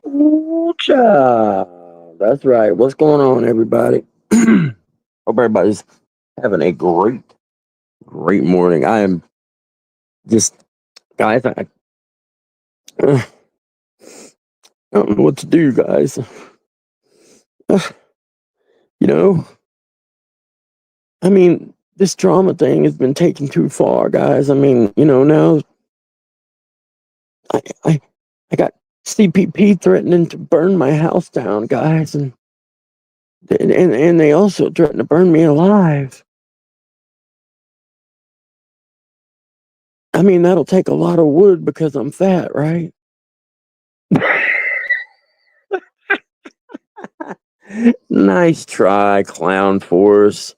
Ooh, child. That's right. What's going on, everybody? Hope everybody's having a great morning. I am just, guys, I don't know what to do, guys. Uh, you know, I mean, this drama thing has been taken too far, guys. I mean, now I, I, I got CPP threatening to burn my house down, guys, and they also threatened to burn me alive. I mean, that'll take a lot of wood because I'm fat, right? Nice try, clown force.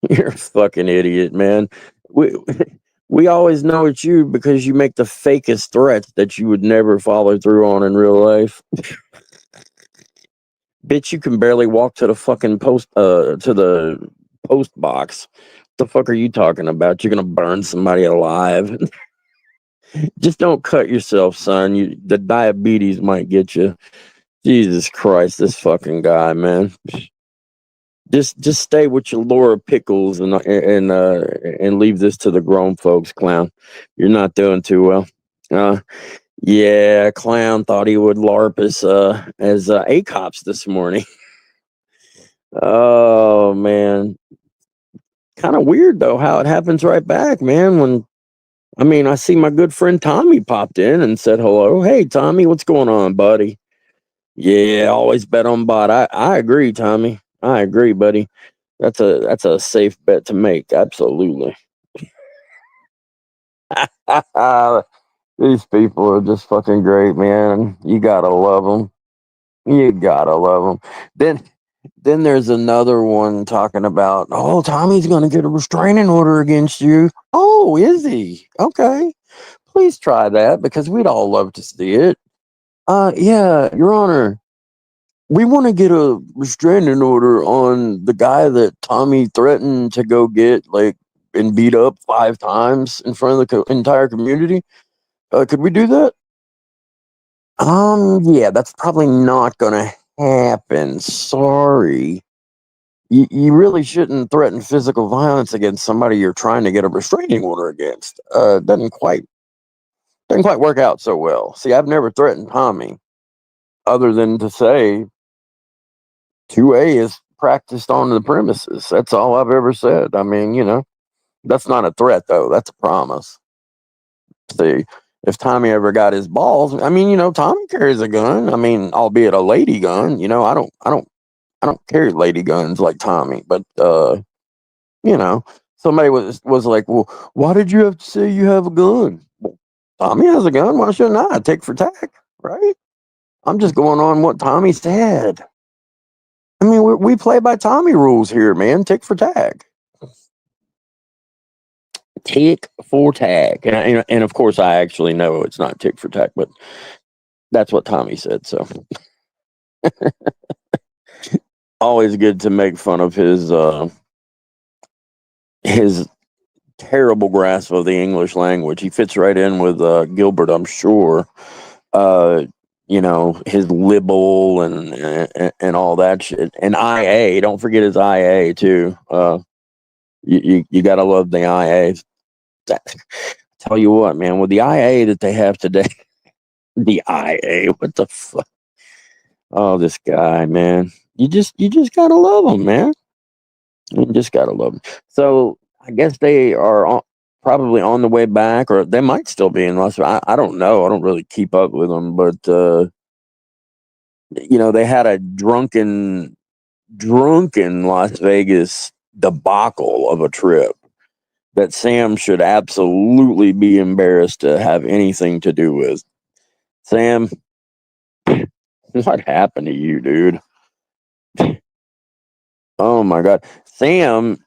You're a fucking idiot, man. We we always know it's you because you make the fakest threats that you would never follow through on in real life. Bitch, you can barely walk to the fucking to the post box. The fuck are you talking about? You're gonna burn somebody alive. Just don't cut yourself, son. The diabetes might get you. Jesus Christ, this fucking guy, man. Just stay with your Laura Pickles and leave this to the grown folks, clown. You're not doing too well. Yeah, clown thought he would LARP as ACOPS this morning. Oh man, kind of weird though how it happens right back, man. When I mean, I see my good friend Tommy popped in and said hello. Hey, Tommy, what's going on, buddy? Yeah, always bet on bot. I agree, Tommy. I agree, buddy. That's a safe bet to make. Absolutely. These people are just fucking great, man. You gotta love them. You gotta love them. Then there's another one talking about, oh, Tommy's gonna get a restraining order against you. Oh, is he? Okay, please try that because we'd all love to see it. Yeah, Your Honor, we want to get a restraining order on the guy that Tommy threatened to go get, like, and beat up 5 times in front of the entire community. Could we do that? Yeah, that's probably not gonna happen. Sorry. You really shouldn't threaten physical violence against somebody you're trying to get a restraining order against. Doesn't quite work out so well. See, I've never threatened Tommy, other than to say 2A is practiced on the premises. That's all I've ever said. I mean, that's not a threat though. That's a promise. See, if Tommy ever got his balls, I mean, Tommy carries a gun. I mean, albeit a lady gun. I don't carry lady guns like Tommy, but you know, somebody was like, "Well, why did you have to say you have a gun?" Well, Tommy has a gun. Why shouldn't I? Tick for tack, right? I'm just going on what Tommy said. I mean, we play by Tommy rules here, man. Tick for tack. Tick for tack, and of course, I actually know it's not tick for tack, but that's what Tommy said. So always good to make fun of his terrible grasp of the English language. He fits right in with Gilbert, I'm sure. Uh, his libel and all that shit. And IA, don't forget his IA too. You gotta love the IA. Tell you what, man, with the IA that they have today, the IA, what the fuck? Oh, this guy, man. You just gotta love him, man. You just gotta love him. So I guess they are probably on the way back, or they might still be in Las Vegas. I don't know. I don't really keep up with them, but they had a drunken Las Vegas debacle of a trip that Sam should absolutely be embarrassed to have anything to do with. Sam, what happened to you, dude? Oh my God. Sam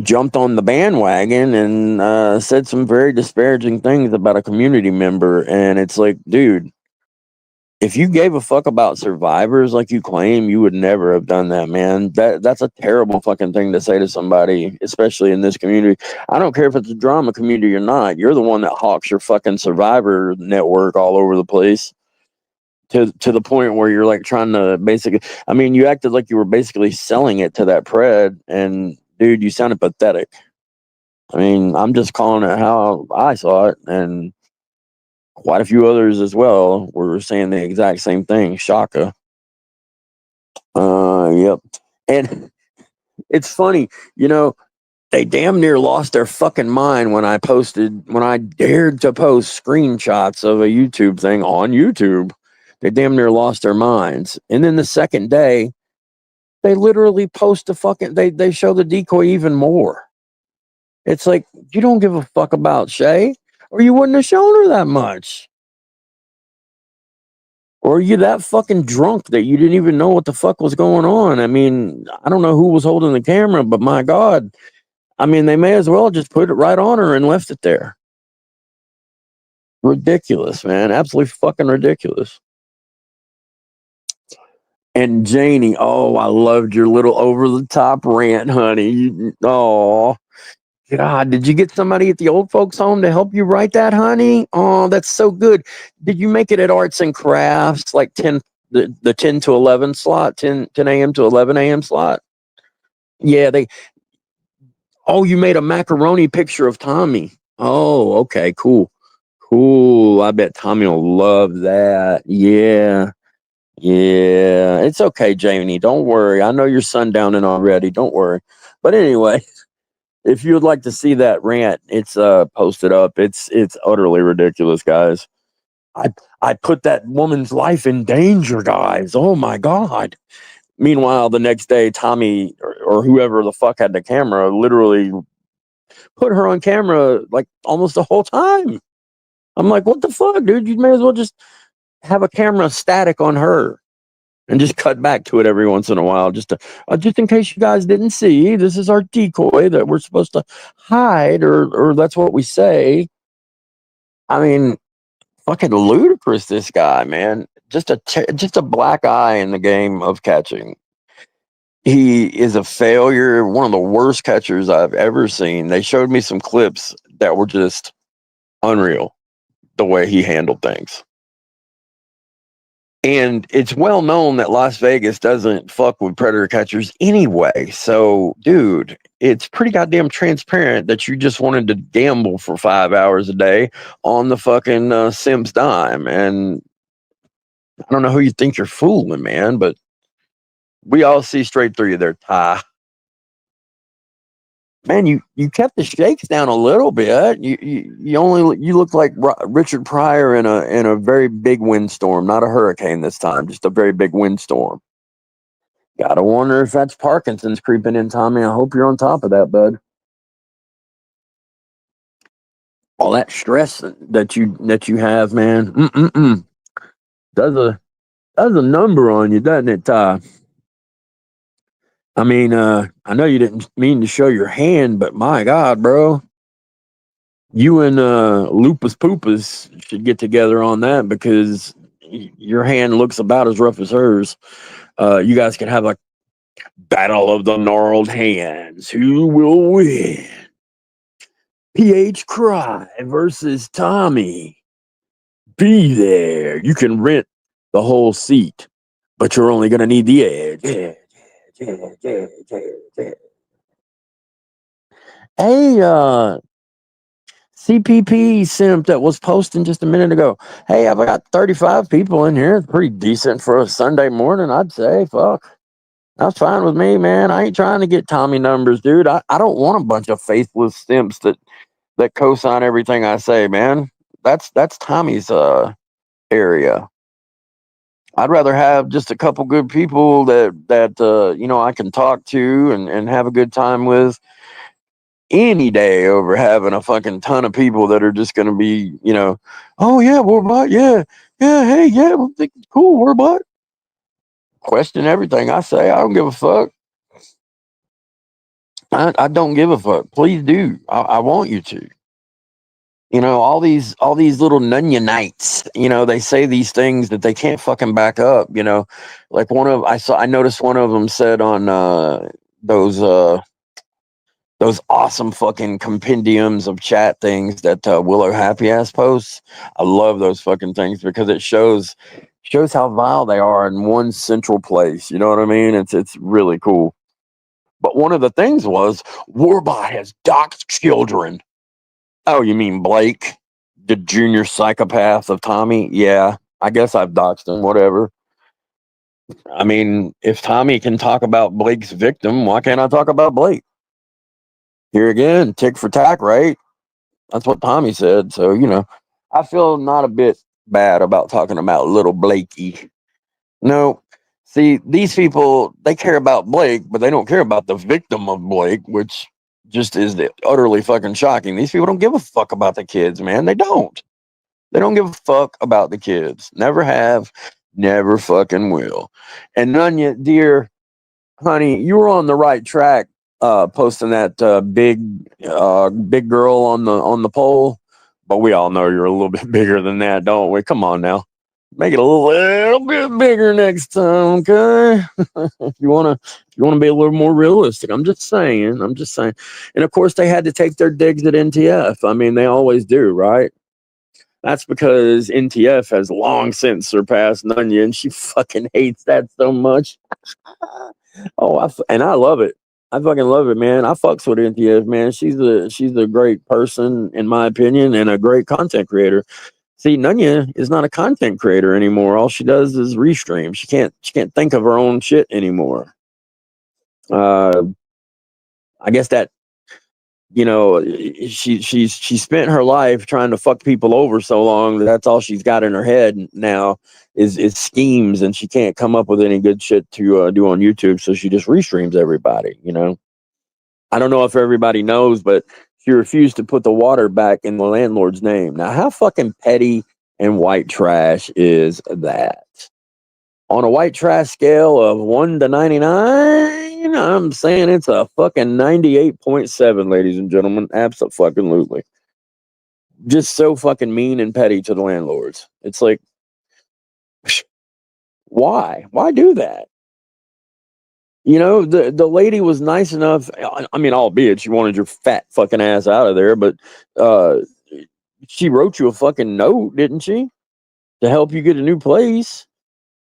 jumped on the bandwagon and said some very disparaging things about a community member. And it's like, dude, if you gave a fuck about survivors like you claim, you would never have done that, man. That's a terrible fucking thing to say to somebody, especially in this community. I don't care if it's a drama community or not. You're the one that hawks your fucking survivor network all over the place. to the point where you're like trying to basically. I mean, you acted like you were basically selling it to that pred, and dude, you sounded pathetic. I mean, I'm just calling it how I saw it, and quite a few others as well were saying the exact same thing. Shaka. Yep. And it's funny, you know, they damn near lost their fucking mind when I dared to post screenshots of a YouTube thing on YouTube. They damn near lost their minds. And then the second day, they literally post they show the decoy even more. It's like, you don't give a fuck about Shay, or you wouldn't have shown her that much. Or are you that fucking drunk that you didn't even know what the fuck was going on? I mean, I don't know who was holding the camera, but my God. I mean, they may as well just put it right on her and left it there. Ridiculous, man. Absolutely fucking ridiculous. And Janie, oh, I loved your little over the top rant, honey. Oh, God, did you get somebody at the old folks home to help you write that, honey? Oh, that's so good. Did you make it at Arts and Crafts, like the 10 to 11 slot, 10 a.m. to 11 a.m. slot? Yeah, oh, you made a macaroni picture of Tommy. Oh, okay, cool. Cool. I bet Tommy will love that. Yeah. Yeah. It's okay, Jamie. Don't worry. I know you're sundowning already. Don't worry. But anyway, if you would like to see that rant, it's posted up. It's utterly ridiculous, guys. I I put that woman's life in danger, guys. Oh my God. Meanwhile, the next day, Tommy or whoever the fuck had the camera literally put her on camera like almost the whole time. I'm like, what the fuck, dude? You may as well just have a camera static on her and just cut back to it every once in a while, just in case you guys didn't see. This is our decoy that we're supposed to hide, or that's what we say. I mean, fucking ludicrous. This guy, man, just a black eye in the game of catching. He is a failure. One of the worst catchers I've ever seen. They showed me some clips that were just unreal. The way he handled things. And it's well known that Las Vegas doesn't fuck with predator catchers anyway. So, dude, it's pretty goddamn transparent that you just wanted to gamble for 5 hours a day on the fucking Sims dime. And I don't know who you think you're fooling, man, but we all see straight through you there, Ty. Man, you kept the shakes down a little bit. You looked like Richard Pryor in a very big windstorm, not a hurricane this time, just a very big windstorm. Gotta wonder if that's Parkinson's creeping in, Tommy. I hope you're on top of that, bud. All that stress that you have, man, does a number on you, doesn't it, Ty? I mean, I know you didn't mean to show your hand, but my God, bro. You and Lupus Poopas should get together on that, because your hand looks about as rough as hers. You guys could have a battle of the gnarled hands. Who will win? PH Cry versus Tommy. Be there. You can rent the whole seat, but you're only going to need the edge. Hey, CPP simp that was posting just a minute ago. Hey, I've got 35 people in here. It's pretty decent for a Sunday morning, I'd say. Fuck. That's fine with me, man. I ain't trying to get Tommy numbers, dude. I don't want a bunch of faithless simps that co-sign everything I say, man. That's Tommy's area. I'd rather have just a couple good people that I can talk to and have a good time with any day over having a fucking ton of people that are just going to be, oh yeah, Warbot, yeah, hey, yeah, well, cool, Warbot. Question everything I say. I don't give a fuck. I don't give a fuck. Please do. I want you to. All these little Nunyanites, they say these things that they can't fucking back up. Like I noticed one of them said on those awesome fucking compendiums of chat things that Willow Happy Ass posts. I love those fucking things because it shows Shows how vile they are in one central place. You know what I mean? It's really cool. But one of the things was Warbot has doxed children. Oh, you mean Blake, the junior psychopath of Tommy? Yeah, I guess I've doxed him. Whatever. I mean, if Tommy can talk about Blake's victim, why can't I talk about Blake? Here again, tick for tack, right? That's what Tommy said. So, I feel not a bit bad about talking about little Blakey. No, see, these people, they care about Blake, but they don't care about the victim of Blake, which just is utterly fucking shocking. These people don't give a fuck about the kids, man. They don't. They don't give a fuck about the kids. Never have, never fucking will. And Nunya, dear honey, you were on the right track, posting that big girl on the pole. But we all know you're a little bit bigger than that, don't we? Come on now, make it a little bit bigger next time, okay? If you wanna be a little more realistic, I'm just saying. And of course, they had to take their digs at NTF. I mean, they always do, right? That's because NTF has long since surpassed Nunya, and she fucking hates that so much. And I love it. I fucking love it, man. I fucks with NTF, man. She's a great person, in my opinion, and a great content creator. See, Nunya is not a content creator anymore. All she does is restream. She can't think of her own shit anymore. I guess that she spent her life trying to fuck people over so long that that's all she's got in her head now is schemes, and she can't come up with any good shit to do on YouTube, so she just restreams everybody. I don't know if everybody knows, but she refused to put the water back in the landlord's name. Now, how fucking petty and white trash is that? On a white trash scale of 1 to 99, I'm saying it's a fucking 98.7, ladies and gentlemen. Absolutely. Just so fucking mean and petty to the landlords. It's like, why? Why do that? The lady was nice enough. I mean, albeit she wanted your fat fucking ass out of there, but she wrote you a fucking note, didn't she, to help you get a new place?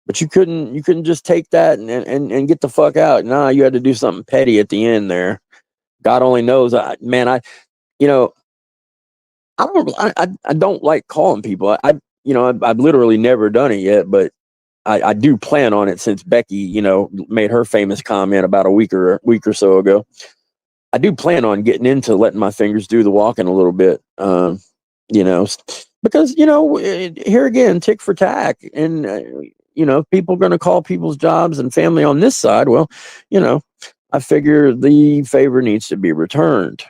But you couldn't just take that and get the fuck out. Nah, you had to do something petty at the end there. God only knows. You know, I don't like calling people. I've literally never done it yet, but I do plan on it since Becky, made her famous comment about a week or so ago. I do plan on getting into letting my fingers do the walking a little bit. You know, because here again, tick for tack, and people are going to call people's jobs and family on this side. Well, I figure the favor needs to be returned.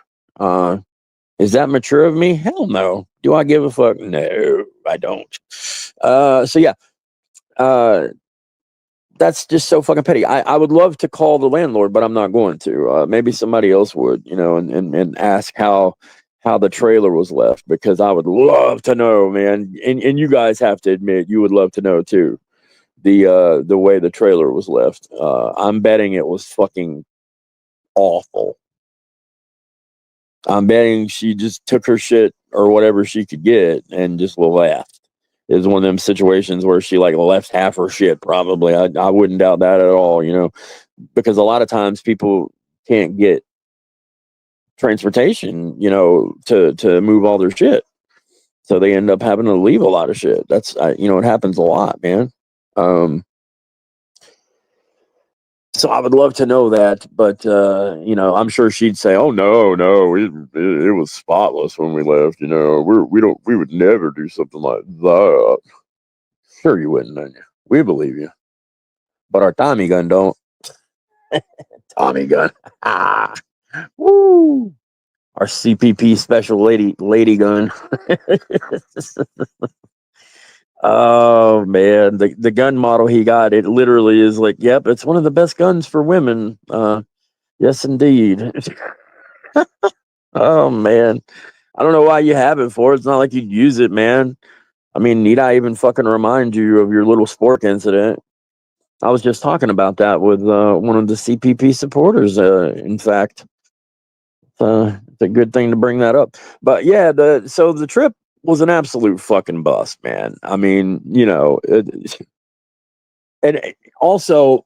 Is that mature of me? Hell no. Do I give a fuck? No, I don't. So yeah, that's just so fucking petty. I would love to call the landlord, but I'm not going to. Maybe somebody else would, and ask how the trailer was left, because I would love to know, man. And you guys have to admit you would love to know too, the way the trailer was left. I'm betting it was fucking awful. I'm betting she just took her shit or whatever she could get and just left. It was one of them situations where she like left half her shit. Probably, I wouldn't doubt that at all. Because a lot of times people can't get transportation, to move all their shit, so they end up having to leave a lot of shit. That's it happens a lot, man. So I would love to know that, but I'm sure she'd say, "Oh no, it was spotless when we left. We would never do something like that." Sure, you wouldn't, then. We believe you, but our Tommy gun don't. Tommy gun, woo! Our CPP special lady gun. Oh man, the gun model he got, it literally is like, yep, it's one of the best guns for women. Yes, indeed. Oh man, I don't know why you have it for. It's not like you'd use it, man. I mean, need I even fucking remind you of your little spork incident? I was just talking about that with one of the CPP supporters. In fact, it's a good thing to bring that up. But yeah, so the trip was an absolute fucking bust, man. I mean, And also,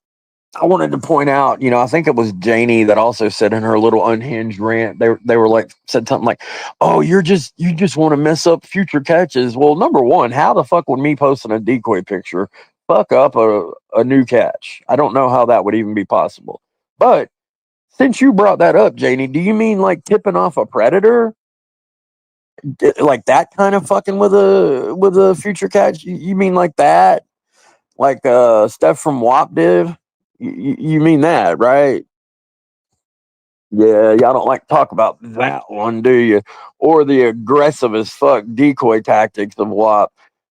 I wanted to point out, I think it was Janie that also said in her little unhinged rant, they were like, said something like, "Oh, you just want to mess up future catches." Well, number one, how the fuck would me posting a decoy picture fuck up a new catch? I don't know how that would even be possible. But since you brought that up, Janie, do you mean like tipping off a predator? Like that kind of fucking with a future catch? You mean like that? Like Steph from WAP did? You mean that, right? Yeah, y'all don't like to talk about that one, do you? Or the aggressive as fuck decoy tactics of WAP.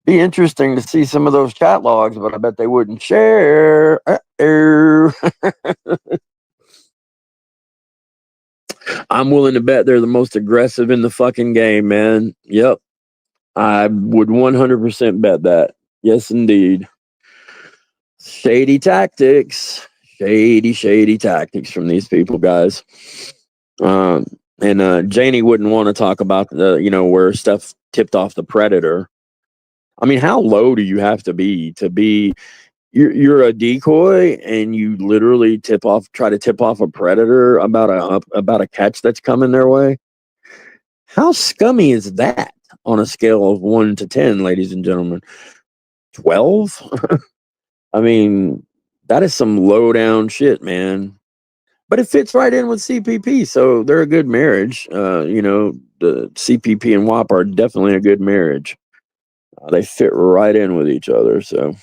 Be interesting to see some of those chat logs, but I bet they wouldn't share. I'm willing to bet they're the most aggressive in the fucking game, man. Yep. I would 100% bet that. Yes, indeed. Shady tactics. Shady tactics from these people, guys. And Janie wouldn't want to talk about where stuff tipped off the predator. I mean, how low do you have to be you're a decoy and you literally try to tip off a predator about a catch that's coming their way? How scummy is that on a scale of 1 to 10, ladies and gentlemen? 12? I mean, that is some low down shit, man. But it fits right in with CPP, so they're a good marriage. The CPP and WAP are definitely a good marriage. They fit right in with each other. So,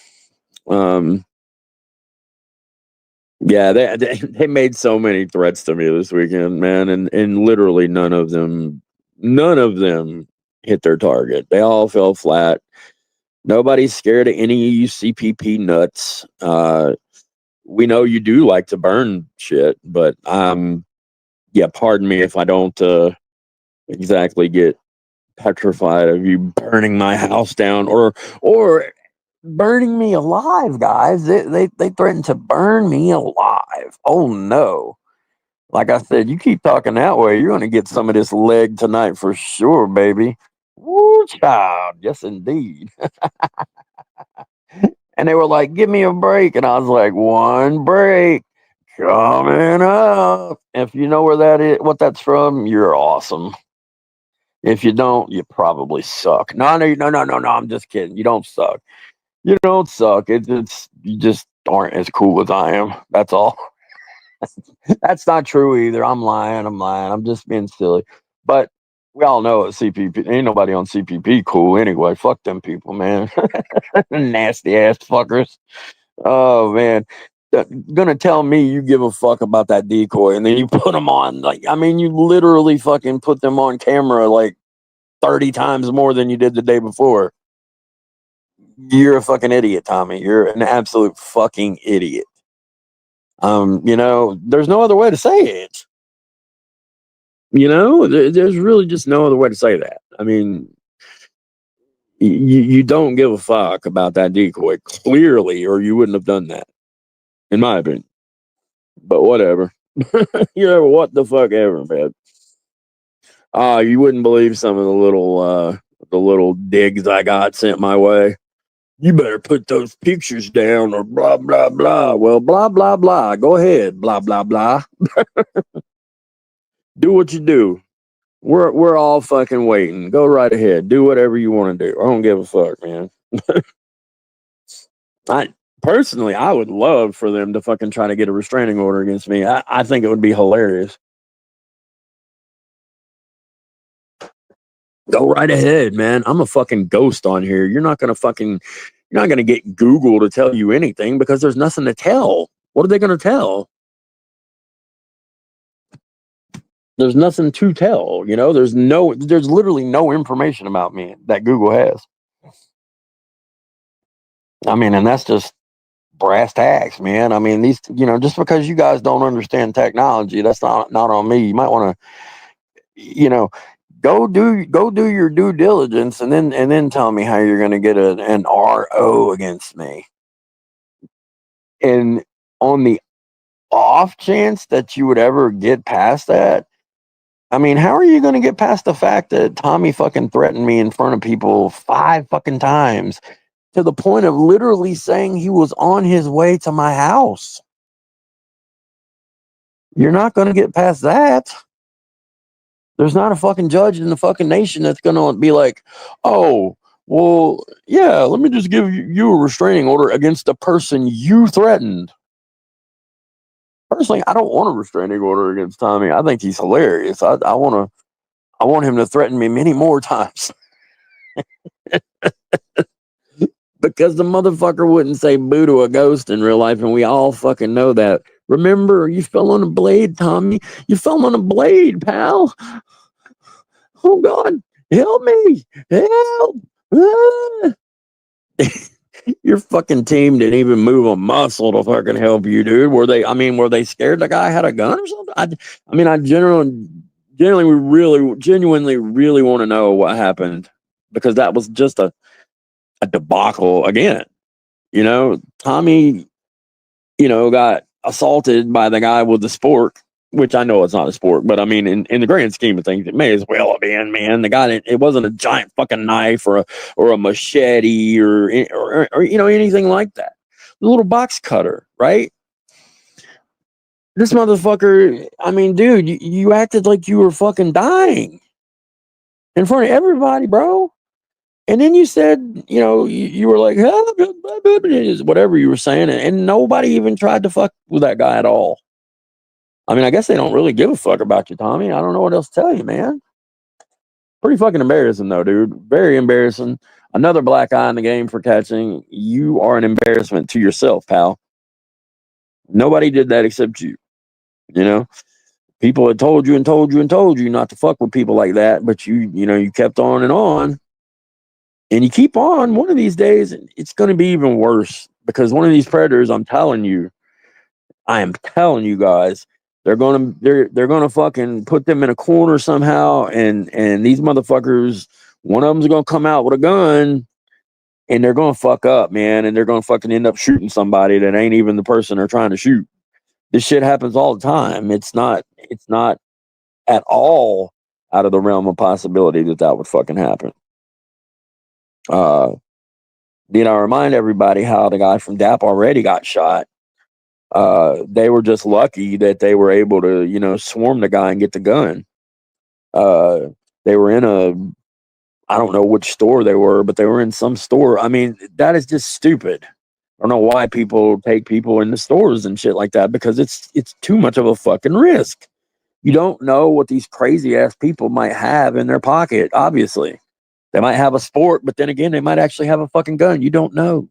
um, yeah, they made so many threats to me this weekend, man, and literally none of them hit their target. They all fell flat. Nobody's scared of any of you CPP nuts. We know you do like to burn shit, but yeah, pardon me if I don't exactly get petrified of you burning my house down or burning me alive, guys. They threatened to burn me alive. Oh no. Like I said, you keep talking that way, you're gonna get some of this leg tonight for sure, baby. Woo, child. Yes, indeed. And they were like, "Give me a break," and I was like, "One break coming up." If you know where that is, what that's from, you're awesome. If you don't, you probably suck. No, no, no, no, no, no. I'm just kidding. You don't suck. You don't suck. It's you just aren't as cool as I am. That's all. That's not true either. I'm lying. I'm lying. I'm just being silly. But we all know at CPP, ain't nobody on CPP cool anyway. Fuck them people, man. Nasty ass fuckers. Oh man. Gonna tell me you give a fuck about that decoy and then you put them on, like, I mean, you literally fucking put them on camera like 30 times more than you did the day before. You're a fucking idiot, Tommy. You're an absolute fucking idiot. There's no other way to say it. There's really just no other way to say that. I mean, you don't give a fuck about that decoy, clearly, or you wouldn't have done that, in my opinion. But whatever. You're what the fuck ever, man. You wouldn't believe some of the little digs I got sent my way. You better put those pictures down or blah blah blah. Well, blah blah blah. Go ahead, blah blah blah. Do what you do. We're all fucking waiting. Go right ahead. Do whatever you want to do. I don't give a fuck, man. I personally, I would love for them to fucking try to get a restraining order against me. I think it would be hilarious. Go right ahead, man. I'm a fucking ghost on here. You're not gonna get Google to tell you anything because there's nothing to tell. What are they gonna tell? There's nothing to tell. There's literally no information about me that Google has. I mean, and that's just brass tacks, man. I mean, just because you guys don't understand technology, that's not on me. You might want to, go do your due diligence and then tell me how you're going to get an RO against me. And on the off chance that you would ever get past that, I mean, how are you going to get past the fact that Tommy fucking threatened me in front of people 5 fucking times? to the point of literally saying he was on his way to my house. You're not going to get past that. There's not a fucking judge in the fucking nation that's going to be like, oh, well, yeah, let me just give you a restraining order against the person you threatened. Personally, I don't want a restraining order against Tommy. I think he's hilarious. I want him to threaten me many more times. Because the motherfucker wouldn't say boo to a ghost in real life, and we all fucking know that. Remember, you fell on a blade, Tommy. You fell on a blade, pal. Oh, God, help me. Help. Ah. Your fucking team didn't even move a muscle to fucking help you, dude. Were they scared the guy had a gun or something? I genuinely really want to know what happened, because that was just a debacle again. Tommy, got assaulted by the guy with the spork, which I know it's not a sport, but I mean, in the grand scheme of things, it may as well have been, man. The guy, it wasn't a giant fucking knife or a machete or anything like that. The little box cutter, right? This motherfucker, I mean, dude, you acted like you were fucking dying in front of everybody, bro. And then you said, you were like, whatever you were saying, and nobody even tried to fuck with that guy at all. I mean, I guess they don't really give a fuck about you, Tommy. I don't know what else to tell you, man. Pretty fucking embarrassing, though, dude. Very embarrassing. Another black eye in the game for catching. You are an embarrassment to yourself, pal. Nobody did that except you. People had told you and told you and told you not to fuck with people like that, but you kept on and on. And you keep on. One of these days, it's going to be even worse, because one of these predators, I am telling you guys, they're gonna fucking put them in a corner somehow, and these motherfuckers, one of them's gonna come out with a gun, and they're gonna fuck up, man, and they're gonna fucking end up shooting somebody that ain't even the person they're trying to shoot. This shit happens all the time. It's not at all out of the realm of possibility that would fucking happen. Did I remind everybody how the guy from DAP already got shot? They were just lucky that they were able to, swarm the guy and get the gun. They were in I don't know which store they were, but they were in some store. I mean, that is just stupid. I don't know why people take people in the stores and shit like that, because it's too much of a fucking risk. You don't know what these crazy ass people might have in their pocket. Obviously, they might have a sport, but then again, they might actually have a fucking gun. You don't know.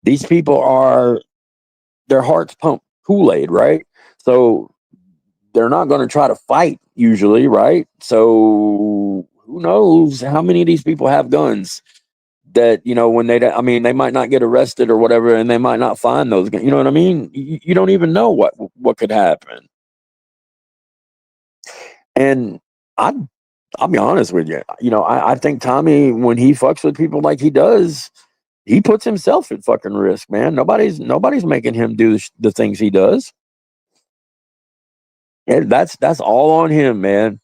These people their hearts pump Kool-Aid, right? So they're not going to try to fight usually, right? So who knows how many of these people have guns that, when they might not get arrested or whatever, and they might not find those guns. You know what I mean? You don't even know what could happen. And I'll be honest with you. I think Tommy, when he fucks with people like he does, he puts himself at fucking risk, man. Nobody's making him do the things he does. And that's all on him, man.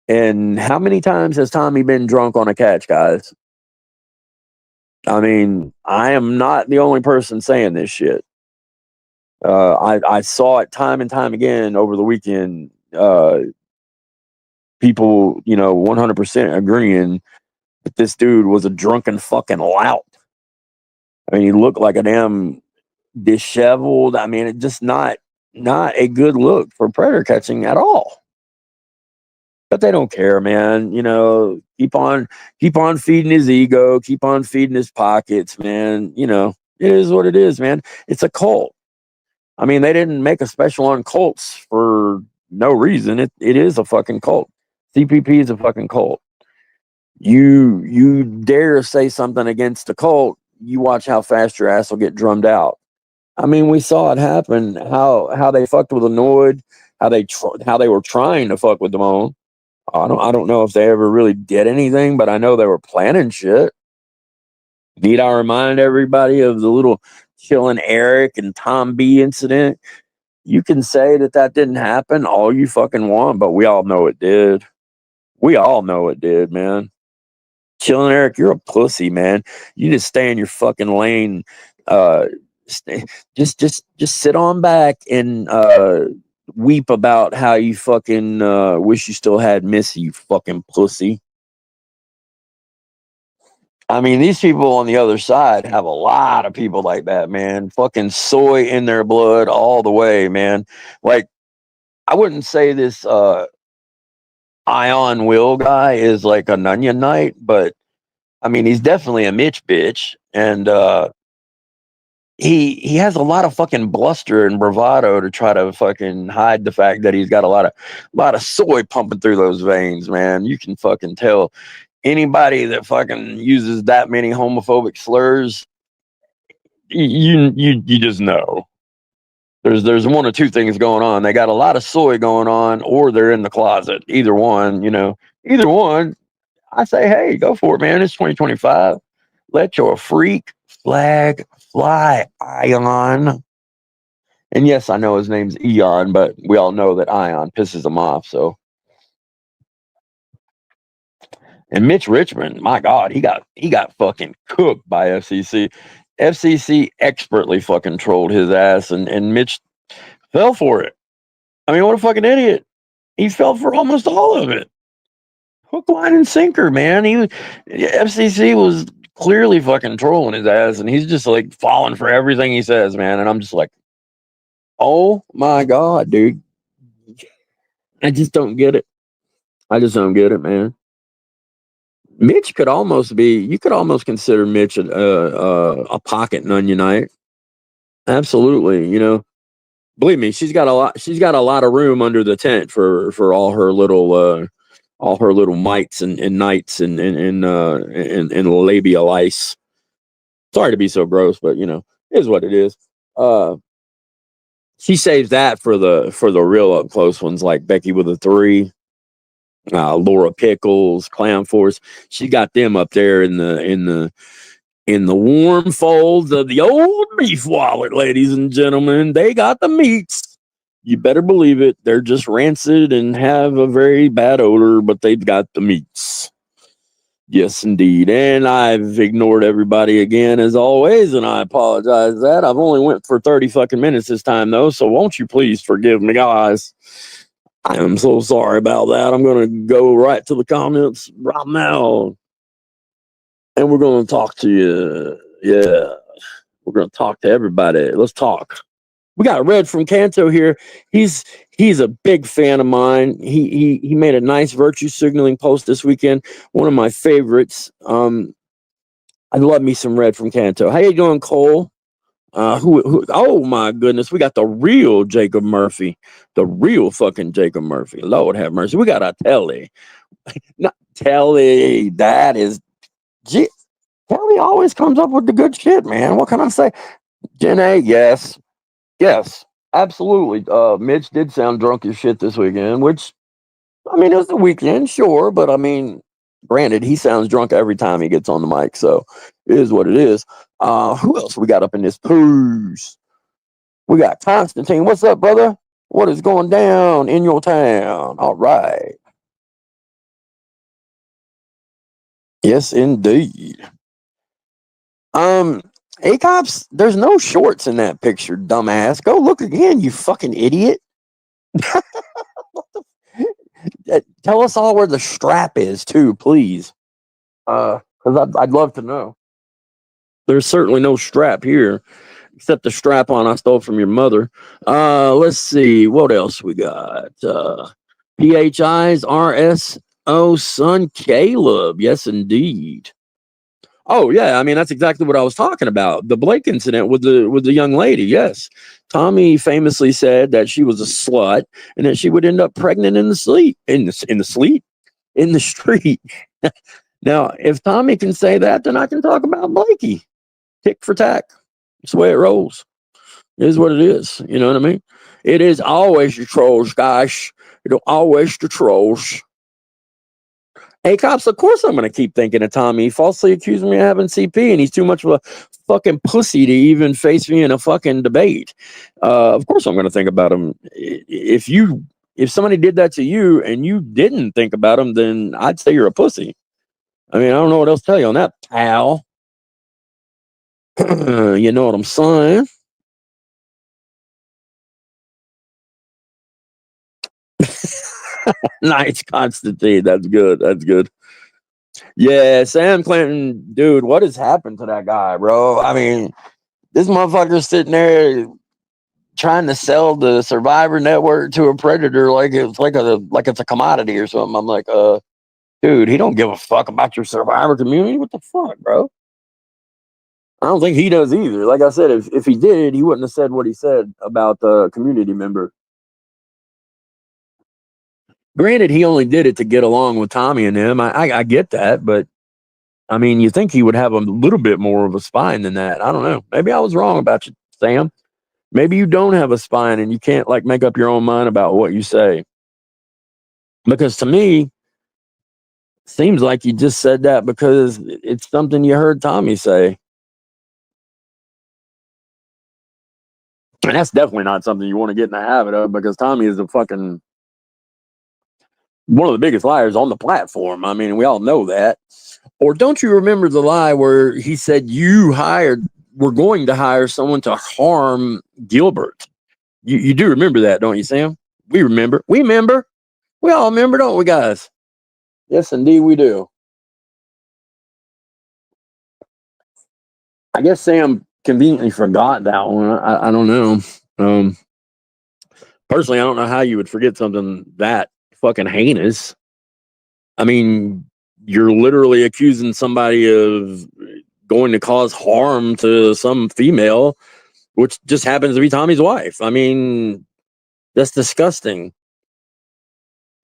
And how many times has Tommy been drunk on a catch, guys? I mean, I am not the only person saying this shit. I saw it time and time again over the weekend. People, 100% agreeing that this dude was a drunken fucking lout. I mean, he looked like a damn disheveled. I mean, it just not a good look for predator catching at all. But they don't care, man. Keep on feeding his ego, keep on feeding his pockets, man. It is what it is, man. It's a cult. I mean, they didn't make a special on cults for no reason. It is a fucking cult. CPP is a fucking cult. You dare say something against a cult, you watch how fast your ass will get drummed out. I mean, we saw it happen. How they fucked with Annoyed. How they were trying to fuck with Damone. I don't know if they ever really did anything, but I know they were planning shit. Need I remind everybody of the little Chillin' Eric and Tom B incident? You can say that didn't happen all you fucking want, but we all know it did. We all know it did, man. Chilling, Eric, you're a pussy, man. You just stay in your fucking lane. Uh, just sit on back and weep about how you fucking wish you still had Missy, you fucking pussy. I mean, these people on the other side have a lot of people like that, man. Fucking soy in their blood all the way, man. Like, I wouldn't say this Ion Will guy is like a Nunya Knight, but I mean, he's definitely a Mitch bitch, and he has a lot of fucking bluster and bravado to try to fucking hide the fact that he's got a lot of soy pumping through those veins, man. You can fucking tell anybody that fucking uses that many homophobic slurs. You just know. There's one or two things going on. They got a lot of soy going on, or they're in the closet. Either one, either one. I say, hey, go for it, man. It's 2025. Let your freak flag fly, Ion. And yes, I know his name's Eon, but we all know that Ion pisses him off. So, and Mitch Richmond, my God, he got fucking cooked by FCC. FCC expertly fucking trolled his ass, and Mitch fell for it. I mean, what a fucking idiot! He fell for almost all of it. Hook, line, and sinker, man. FCC was clearly fucking trolling his ass, and he's just like falling for everything he says, man. And I'm just like, oh my God, dude. I just don't get it. I just don't get it, man. Mitch could almost be, you could almost consider Mitch a pocket Nunya Knight. Absolutely. Believe me, she's got a lot of room under the tent for all her little mites and knights and labial ice. Sorry to be so gross, but it is what it is. She saves that for the real up close ones like Becky with a 3, Laura Pickles, Clown Force. She got them up there in the warm folds of the old beef wallet, ladies and gentlemen. They got the meats. You better believe it. They're just rancid and have a very bad odor, but they've got the meats. Yes, indeed. And I've ignored everybody again, as always, and I apologize for that. I've only went for 30 fucking minutes this time, though, so won't you please forgive me, guys? I am so sorry about that. I'm going to go right to the comments right now, and we're going to talk to you. Yeah, we're going to talk to everybody. Let's talk. We got Red from Kanto here. He's a big fan of mine. He made a nice virtue signaling post this weekend. One of my favorites. I love me some Red from Kanto. How you doing, Cole? Who? Oh my goodness, we got the real Jacob Murphy, the real fucking Jacob Murphy. Lord have mercy. We got a Telly, not Telly. That is, Telly always comes up with the good shit, man. What can I say? Jenna, yes. Yes, absolutely. Mitch did sound drunk as shit this weekend, which, I mean, it was the weekend, sure, but I mean, granted, he sounds drunk every time he gets on the mic, so it is what it is. Who else we got up in this piece? We got Constantine. What's up, brother? What is going down in your town? All right. Yes, indeed. Hey, cops, there's no shorts in that picture, dumbass. Go look again, you fucking idiot. Tell us all where the strap is, too, please. Because I'd love to know. There's certainly no strap here, except the strap on I stole from your mother. Let's see. What else we got? PHI's RSO son Caleb. Yes, indeed. Oh yeah, I mean that's exactly what I was talking about. The Blake incident with the young lady. Yes, Tommy famously said that she was a slut and that she would end up pregnant in the sleep in the street. Now, if Tommy can say that, then I can talk about Blakey. Tick for tack. It's the way it rolls. It is what it is. You know what I mean? It is always the trolls, guys. It'll always the trolls. Hey, cops, of course I'm going to keep thinking of Tommy. He falsely accused me of having CP, and he's too much of a fucking pussy to even face me in a fucking debate. Of course I'm going to think about him. If somebody did that to you and you didn't think about him, then I'd say you're a pussy. I mean, I don't know what else to tell you on that, pal. You know what I'm saying? Nice, Constantine. That's good. That's good. Yeah, Sam Clinton, dude, what has happened to that guy, bro? I mean, this motherfucker's sitting there trying to sell the Survivor Network to a predator like it's a commodity or something. I'm like, dude, he don't give a fuck about your Survivor community. What the fuck, bro? I don't think he does either. Like I said, if he did, he wouldn't have said what he said about the community member. Granted, he only did it to get along with Tommy and him. I get that, but I mean, you think he would have a little bit more of a spine than that. I don't know. Maybe I was wrong about you, Sam. Maybe you don't have a spine and you can't like make up your own mind about what you say. Because to me, seems like you just said that because it's something you heard Tommy say. And that's definitely not something you want to get in the habit of because Tommy is a fucking one of the biggest liars on the platform. I mean, we all know that. Or don't you remember the lie where he said we're going to hire someone to harm Gilbert? You do remember that, don't you, Sam? We remember. We remember. We all remember, don't we, guys? Yes, indeed, we do. I guess Sam conveniently forgot that one. I don't know. Um, Personally, I don't know how you would forget something that fucking heinous. I mean, you're literally accusing somebody of going to cause harm to some female, which just happens to be Tommy's wife. I mean, that's disgusting.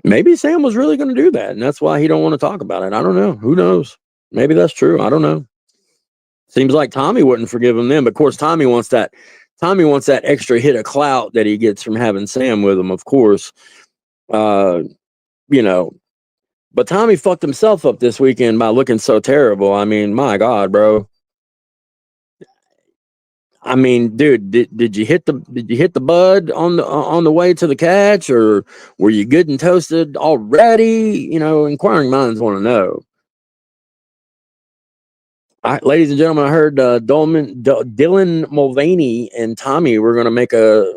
Maybe Sam was really going to do that, and that's why he don't want to talk about it. I don't know. Who knows? Maybe that's true. I don't know. Seems like Tommy wouldn't forgive him then, but of course Tommy wants that. Tommy wants that extra hit of clout that he gets from having Sam with him. Of course, uh, you know. But Tommy fucked himself up this weekend by looking so terrible. I mean, my God, bro. I mean, dude, did you hit the bud on the way to the catch, or were you good and toasted already? You know, inquiring minds want to know. All right, ladies and gentlemen, I heard Dylan Mulvaney and Tommy were going to make a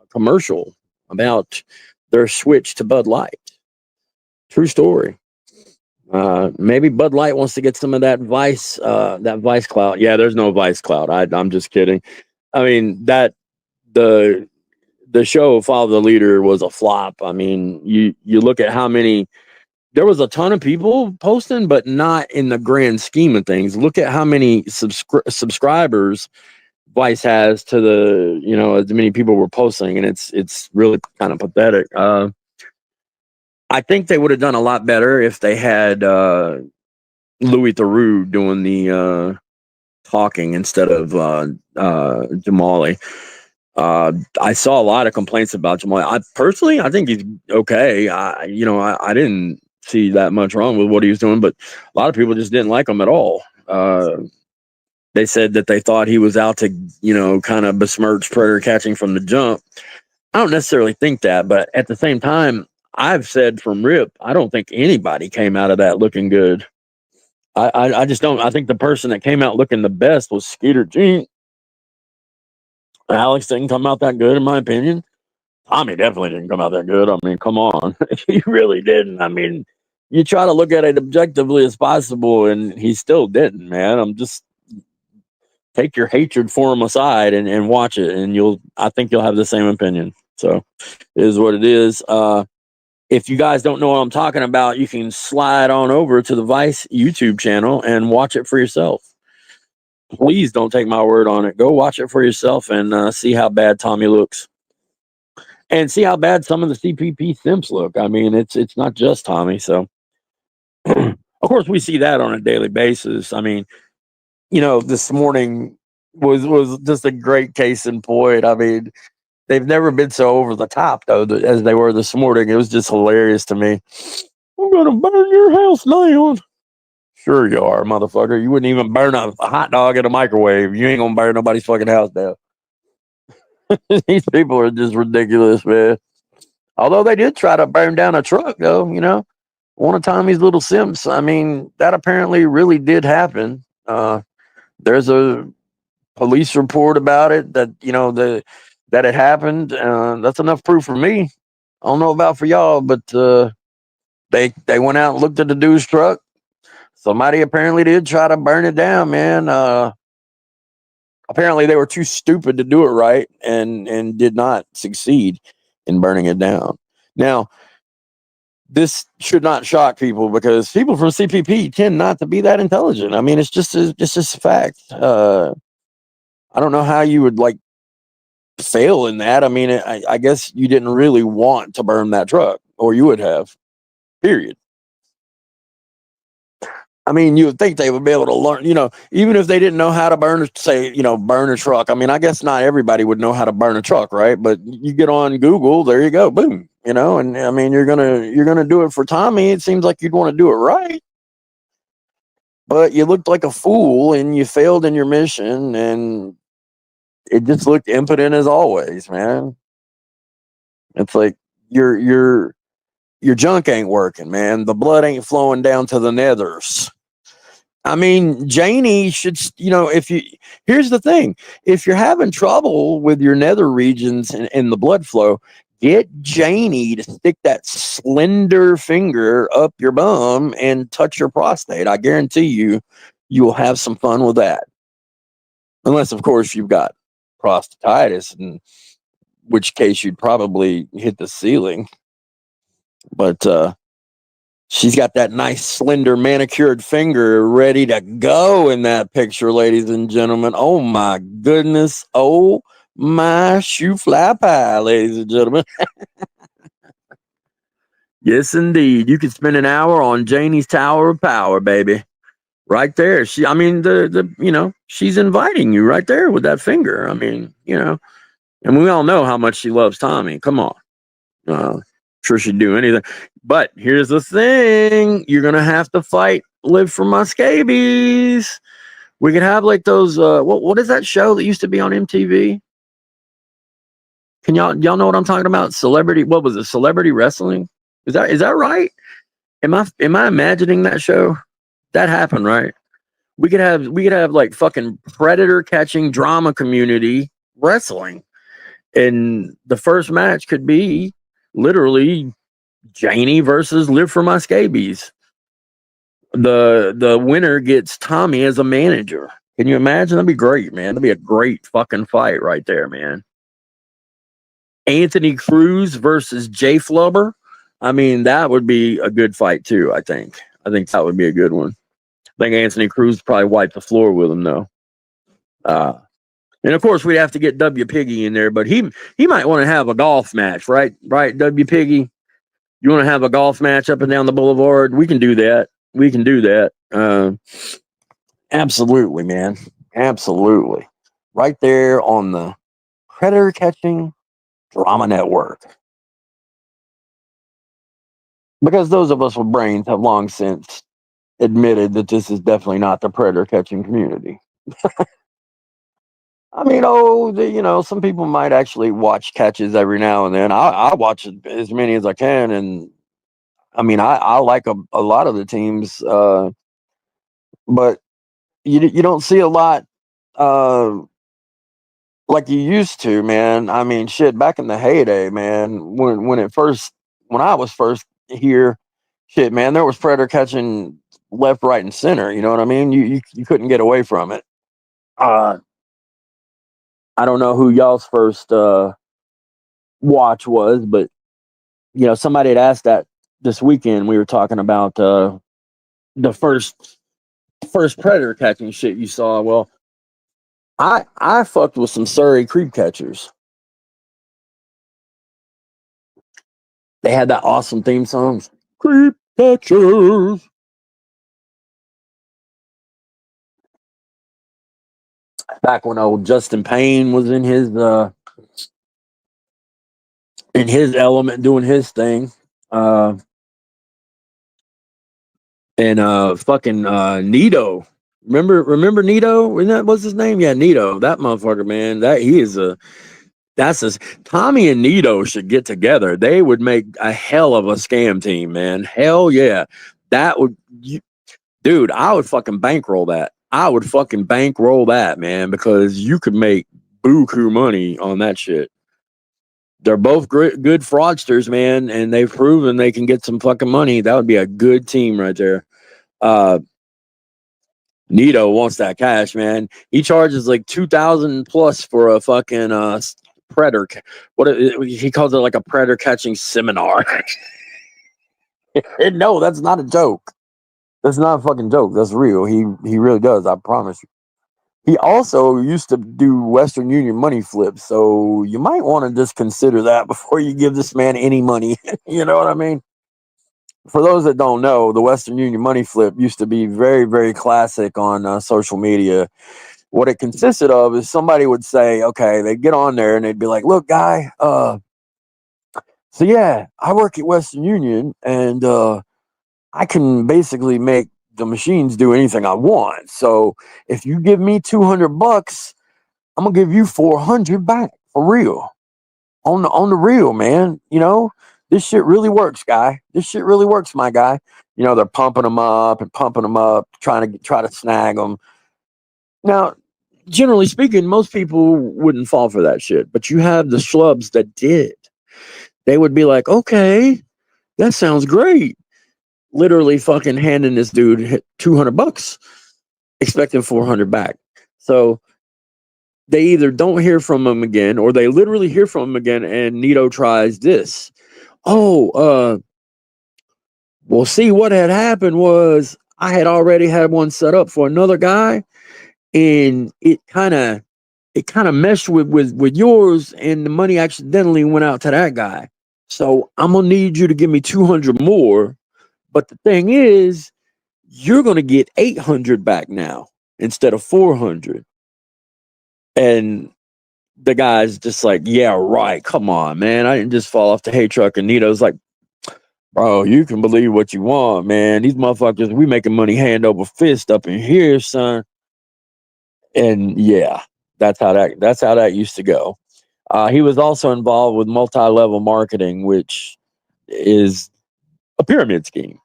commercial about their switch to Bud Light. True story. Maybe Bud Light wants to get some of that Vice clout. Yeah, there's no Vice clout. I'm just kidding. I mean that the the show Follow the Leader was a flop. I mean, you look at how many there was a ton of people posting, but not in the grand scheme of things. Look at how many subscribers Vice has to as many people were posting, and it's really kind of pathetic. I think they would have done a lot better if they had Louis Theroux doing the talking instead of Jamali. I saw a lot of complaints about Jamali. I think he's okay. I didn't see that much wrong with what he was doing, but a lot of people just didn't like him at all. They said that they thought he was out to, kind of besmirch predator catching from the jump. I don't necessarily think that, but at the same time, I've said from rip, I don't think anybody came out of that looking good. I just don't. I think the person that came out looking the best was Skeeter Jean. Alex didn't come out that good, in my opinion. Tommy definitely didn't come out that good. I mean, come on. He really didn't. I mean, you try to look at it objectively as possible, and he still didn't, man. I'm just take your hatred for him aside and watch it, and I think you'll have the same opinion. So it is what it is. If you guys don't know what I'm talking about, you can slide on over to the Vice YouTube channel and watch it for yourself. Please don't take my word on it. Go watch it for yourself and see how bad Tommy looks, and see how bad some of the CPP simps look. I mean, it's not just Tommy. So, of course, we see that on a daily basis. I mean, this morning was just a great case in point. I mean, they've never been so over the top though as they were this morning. It was just hilarious to me. I'm gonna burn your house down. Sure you are, motherfucker. You wouldn't even burn a hot dog in a microwave. You ain't gonna burn nobody's fucking house down. These people are just ridiculous, man. Although they did try to burn down a truck, though, one of Tommy's little simps. I mean, that apparently really did happen. There's a police report about it that that it happened. That's enough proof for me. I don't know about for y'all, but they went out and looked at the dude's truck. Somebody apparently did try to burn it down, man. Apparently they were too stupid to do it right and did not succeed in burning it down. Now, this should not shock people because people from CPP tend not to be that intelligent. I mean, it's just a fact. I don't know how you would like fail in that. I mean, I guess you didn't really want to burn that truck, or you would have. Period. I mean, you would think they would be able to learn, even if they didn't know how to burn a truck. I mean, I guess not everybody would know how to burn a truck, right? But you get on Google, there you go, boom, and I mean, you're gonna do it for Tommy. It seems like you'd want to do it right, but you looked like a fool and you failed in your mission, and it just looked impotent as always, man. It's like your junk ain't working, man. The blood ain't flowing down to the nethers. I mean, Janie should, here's the thing. If you're having trouble with your nether regions and the blood flow, get Janie to stick that slender finger up your bum and touch your prostate. I guarantee you'll have some fun with that. Unless, of course, you've got prostatitis, in which case you'd probably hit the ceiling. But she's got that nice, slender, manicured finger ready to go in that picture, ladies and gentlemen. Oh, my goodness. Oh, my shoe fly pie, ladies and gentlemen. Yes, indeed. You could spend an hour on Janie's Tower of Power, baby. Right there. She's inviting you right there with that finger. I mean, and we all know how much she loves Tommy. Come on. Sure she'd do anything. But here's the thing. You're going to have to fight Live for My Scabies. We could have like those, what is that show that used to be on MTV? Can y'all know what I'm talking about? What was it? Celebrity Wrestling? Is that right? Am I imagining that show? That happened, right? We could have like fucking predator catching drama community wrestling. And the first match could be literally Janie versus Live for My Scabies. The winner gets Tommy as a manager. Can you imagine? That'd be great, man. That'd be a great fucking fight right there, man. Anthony Cruz versus Jay Flubber. I mean, that would be a good fight too, I think. I think that would be a good one. I think Anthony Cruz probably wiped the floor with him though. And of course we'd have to get W Piggy in there, but he might want to have a golf match, right? Right, W Piggy? You want to have a golf match up and down the boulevard? We can do that. Absolutely, man. Absolutely. Right there on the Predator Catching Drama Network. Because those of us with brains have long since admitted that this is definitely not the predator catching community. I mean, some people might actually watch catches every now and then. I watch as many as I can, and I mean, I like a lot of the teams, but you don't see a lot like you used to, man. I mean, shit, back in the heyday, man, when I was first here, shit, man, there was predator catching left, right, and center. You know what I mean? You couldn't get away from it. I don't know who y'all's first watch was, but somebody had asked that this weekend. We were talking about the first predator catching shit you saw. Well, I fucked with some Surrey creep catchers. They had that awesome theme song, Creep Catchers. Back when old Justin Payne was in his element doing his thing. And fucking Nito. Remember Nito? Wasn't that what's his name? Yeah, Nito. That motherfucker, man. That he is That's a, Tommy and Nito should get together. They would make a hell of a scam team, man. Hell yeah. That would, dude, I would fucking bankroll that. I would fucking bankroll that, man, because you could make buku money on that shit. They're both good fraudsters, man, and they've proven they can get some fucking money. That would be a good team right there. Uh, Nito wants that cash, man. He charges like 2,000 plus for a fucking predator. He calls it like a predator catching seminar. No, that's not a joke. That's not a fucking joke. That's real. He really does. I promise you. He also used to do Western Union money flips, so you might want to just consider that before you give this man any money. You know what I mean? For those that don't know, the Western Union money flip used to be very, very classic on social media. What it consisted of is somebody would say, okay, they'd get on there and they'd be like, look, guy, so yeah, I work at Western Union and I can basically make the machines do anything I want. So if you give me $200, I'm gonna give you 400 back for real. On the real, man. You know, this shit really works, guy. This shit really works, my guy. You know, they're pumping them up and pumping them up, try to snag them. Now, generally speaking, most people wouldn't fall for that shit, but you have the schlubs that did. They would be like, okay, that sounds great. Literally fucking handing this dude $200, expecting 400 back. So they either don't hear from him again, or they literally hear from him again, and Nito tries this. Well, see, what had happened was I had already had one set up for another guy, and it kind of meshed with yours, and the money accidentally went out to that guy. So I'm gonna need you to give me 200 more. But the thing is, you're gonna get 800 back now instead of 400. And the guy's just like, yeah, right. Come on, man. I didn't just fall off the hay truck. And Nito's like, bro, you can believe what you want, man. These motherfuckers, we making money hand over fist up in here, son. And yeah, that's how that used to go. He was also involved with multi-level marketing, which is a pyramid scheme.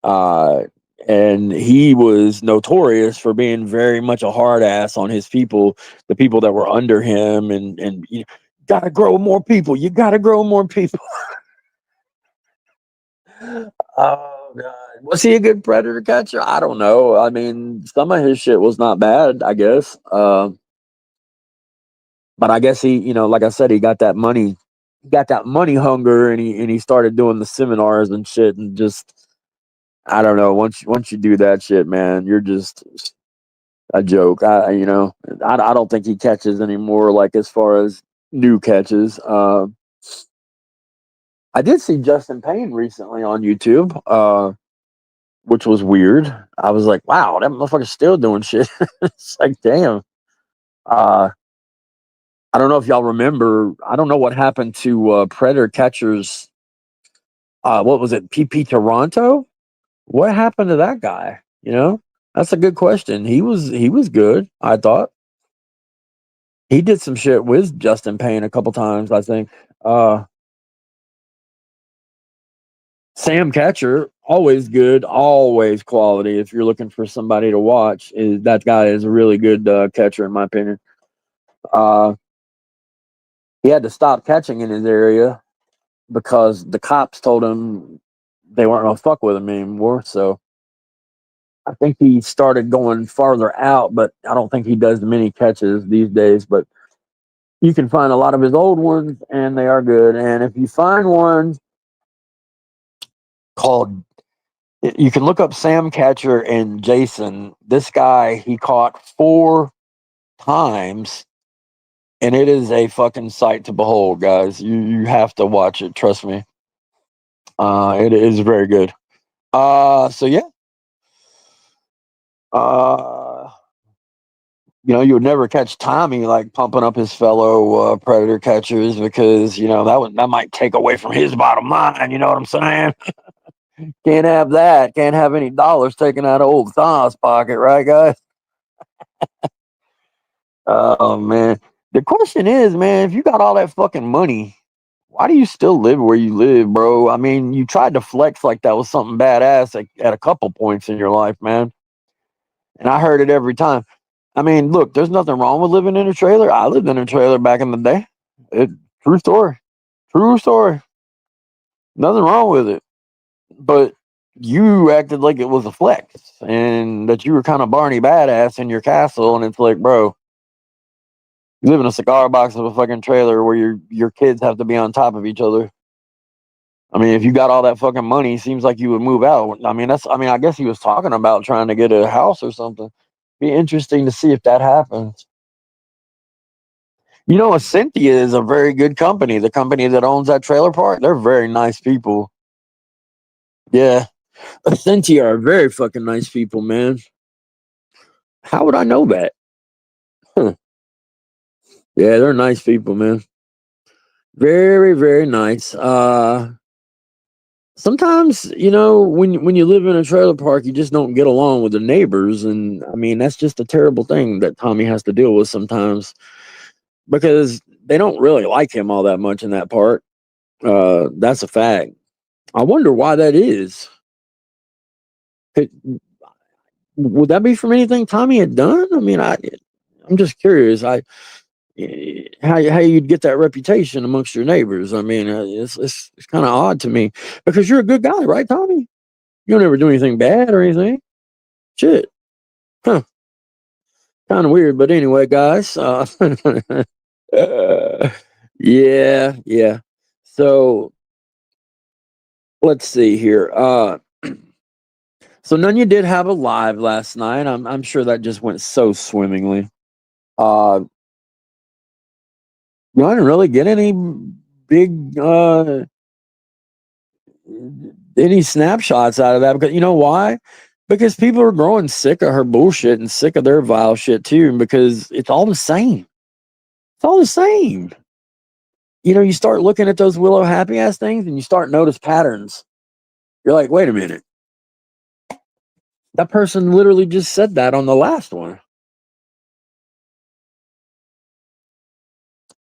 Uh, and he was notorious for being very much a hard ass on his people, the people that were under him, and you gotta grow more people. You gotta grow more people. Oh god, was he a good predator catcher? I don't know. I mean, some of his shit was not bad, I guess. But I guess he, like I said, he got that money hunger, and he started doing the seminars and shit, and just I don't know. Once you do that shit, man, you're just a joke. I don't think he catches anymore. Like as far as new catches, I did see Justin Payne recently on YouTube, which was weird. I was like, wow, that motherfucker's still doing shit. It's like, damn. Uh, I don't know if y'all remember. I don't know what happened to Predator catchers. What was it? PP Toronto. What happened to that guy? That's a good question. He was good. I thought he did some shit with Justin Payne a couple times. I think. Sam Catcher, always good, always quality. If you're looking for somebody to watch, that guy is a really good catcher, in my opinion. Uh, he had to stop catching in his area because the cops told him they weren't gonna fuck with him anymore. So I think he started going farther out, but I don't think he does many catches these days. But you can find a lot of his old ones, and they are good. And if you find one called you can look up Sam Catcher and Jason. This guy, he caught 4 times, and it is a fucking sight to behold, guys. You have to watch it. Trust me. It is very good. So yeah. Uh, you would never catch Tommy like pumping up his fellow predator catchers because that might take away from his bottom line. You know what I'm saying? Can't have that. Can't have any dollars taken out of old Thaw's pocket, right, guys? Oh man, The question is, man, if you got all that fucking money, why do you still live where you live, bro? I mean, you tried to flex like that was something badass at a couple points in your life, man. And I heard it every time. I mean, look, there's nothing wrong with living in a trailer. I lived in a trailer back in the day. It true story. True story. Nothing wrong with it. But you acted like it was a flex and that you were kind of Barney badass in your castle, and it's like, bro, you live in a cigar box of a fucking trailer where your kids have to be on top of each other. I mean, if you got all that fucking money, seems like you would move out. I guess he was talking about trying to get a house or something. Be interesting to see if that happens. You know, Cynthia is a very good company. The company that owns that trailer park, they're very nice people. Yeah. Cynthia are very fucking nice people, man. How would I know that? Huh. Yeah, they're nice people, man. Very, very nice. Sometimes, when you live in a trailer park, you just don't get along with the neighbors, and I mean that's just a terrible thing that Tommy has to deal with sometimes because they don't really like him all that much in that park. That's a fact. I wonder why that is. It, would that be from anything Tommy had done? I mean, I'm just curious. How you'd get that reputation amongst your neighbors? I mean, it's kind of odd to me because you're a good guy, right, Tommy? You don't ever do anything bad or anything. Shit, huh? Kind of weird, but anyway, guys. Yeah, yeah. So let's see here. So Nunya did have a live last night. I'm sure that just went so swimmingly. Uh, I didn't really get any big any snapshots out of that because you know why? Because people are growing sick of her bullshit and sick of their vile shit too. Because it's all the same. It's all the same. You start looking at those Willow happy ass things and you start notice patterns. You're like, wait a minute. That person literally just said that on the last one.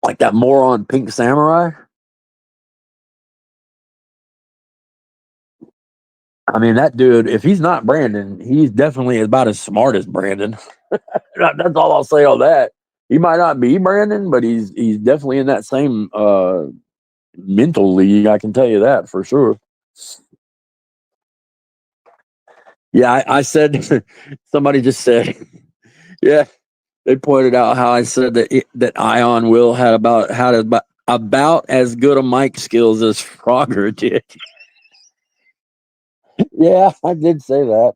Like that moron Pink Samurai. I mean, that dude, if he's not Brandon, he's definitely about as smart as Brandon. That's all I'll say on that. He might not be Brandon, but he's definitely in that same mental league. I can tell you that for sure. Yeah, I said somebody just said, yeah, they pointed out how I said that Ion Will had about as good a mic skills as Frogger did. Yeah, I did say that.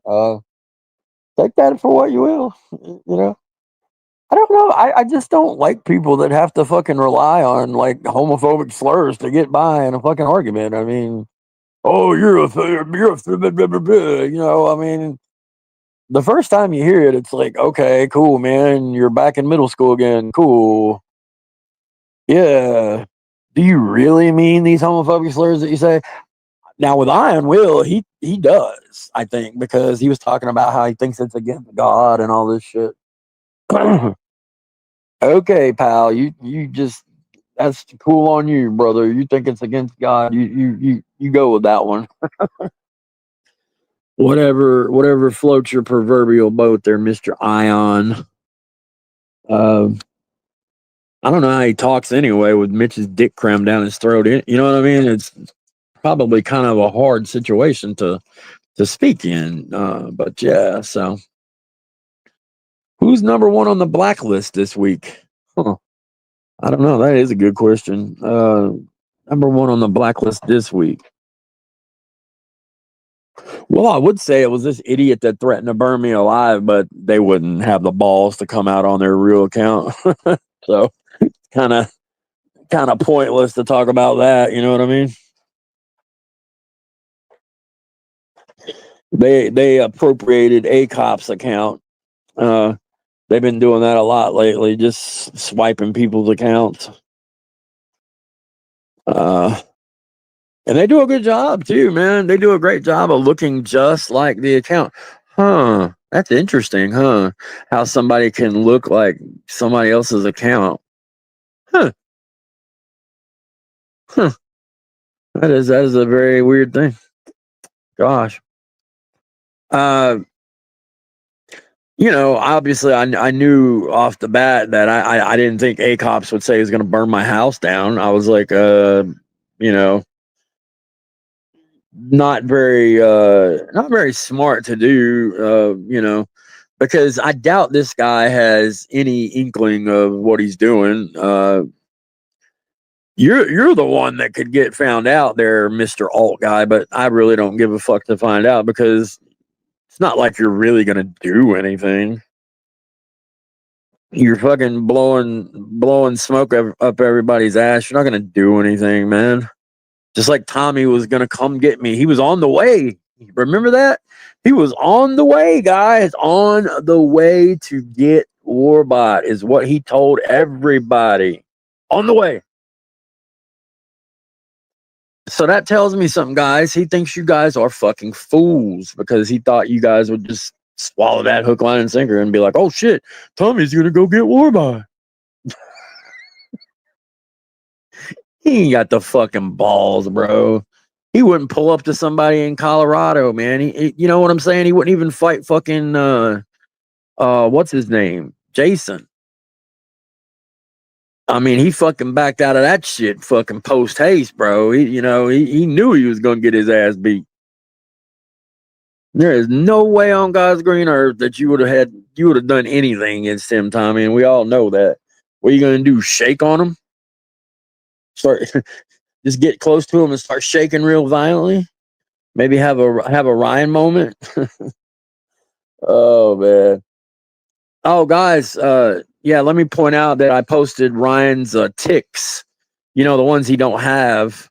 Take that for what you will. I don't know. I just don't like people that have to fucking rely on like homophobic slurs to get by in a fucking argument. I mean, oh, I mean, the first time you hear it, it's like, okay, cool, man. You're back in middle school again. Cool. Yeah. Do you really mean these homophobic slurs that you say? Now with Iron Will, he does, I think, because he was talking about how he thinks it's against God and all this shit. Okay, pal, you just that's cool on you, brother. You think it's against God? You go with that one. Whatever floats your proverbial boat, there, Mister Ion. Uh, I don't know how he talks anyway with Mitch's dick crammed down his throat. You know what I mean? It's probably kind of a hard situation to speak in. But yeah, so who's number one on the blacklist this week? Huh. I don't know. That is a good question. Number one on the blacklist this week. Well, I would say it was this idiot that threatened to burn me alive, but they wouldn't have the balls to come out on their real account. So kind of pointless to talk about that. You know what I mean? They appropriated a cop's account. They've been doing that a lot lately, just swiping people's accounts. And they do a good job too, man. They do a great job of looking just like the account. Huh. That's interesting, huh? How somebody can look like somebody else's account. Huh. Huh. That is a very weird thing. Gosh. Uh, obviously, I knew off the bat that I didn't think ACOPS would say he's going to burn my house down. I was like, you know, not very smart to do, because I doubt this guy has any inkling of what he's doing. You're the one that could get found out there, Mr. Alt guy, but I really don't give a fuck to find out because it's not like you're really gonna do anything. You're fucking blowing smoke up everybody's ass. You're not gonna do anything, man. Just like Tommy was gonna come get me. He was on the way. Remember that? He was on the way, guys. On the way to get Warbot is what he told everybody. On the way. So that tells me something, guys. He thinks you guys are fucking fools because he thought you guys would just swallow that hook, line, and sinker and be like, oh shit, Tommy's gonna go get Warbot. He ain't got the fucking balls, bro. He wouldn't pull up to somebody in Colorado, man. You know what I'm saying? He wouldn't even fight fucking what's his name? Jason. I mean, he fucking backed out of that shit fucking post haste, bro. He knew he was gonna get his ass beat. There is no way on God's green earth that you would have done anything against him, Tommy, and we all know that. What are you gonna do? Shake on him? Start just get close to him and start shaking real violently? Maybe have a Ryan moment. Oh man. Oh guys, yeah, let me point out that I posted Ryan's ticks. The ones he don't have.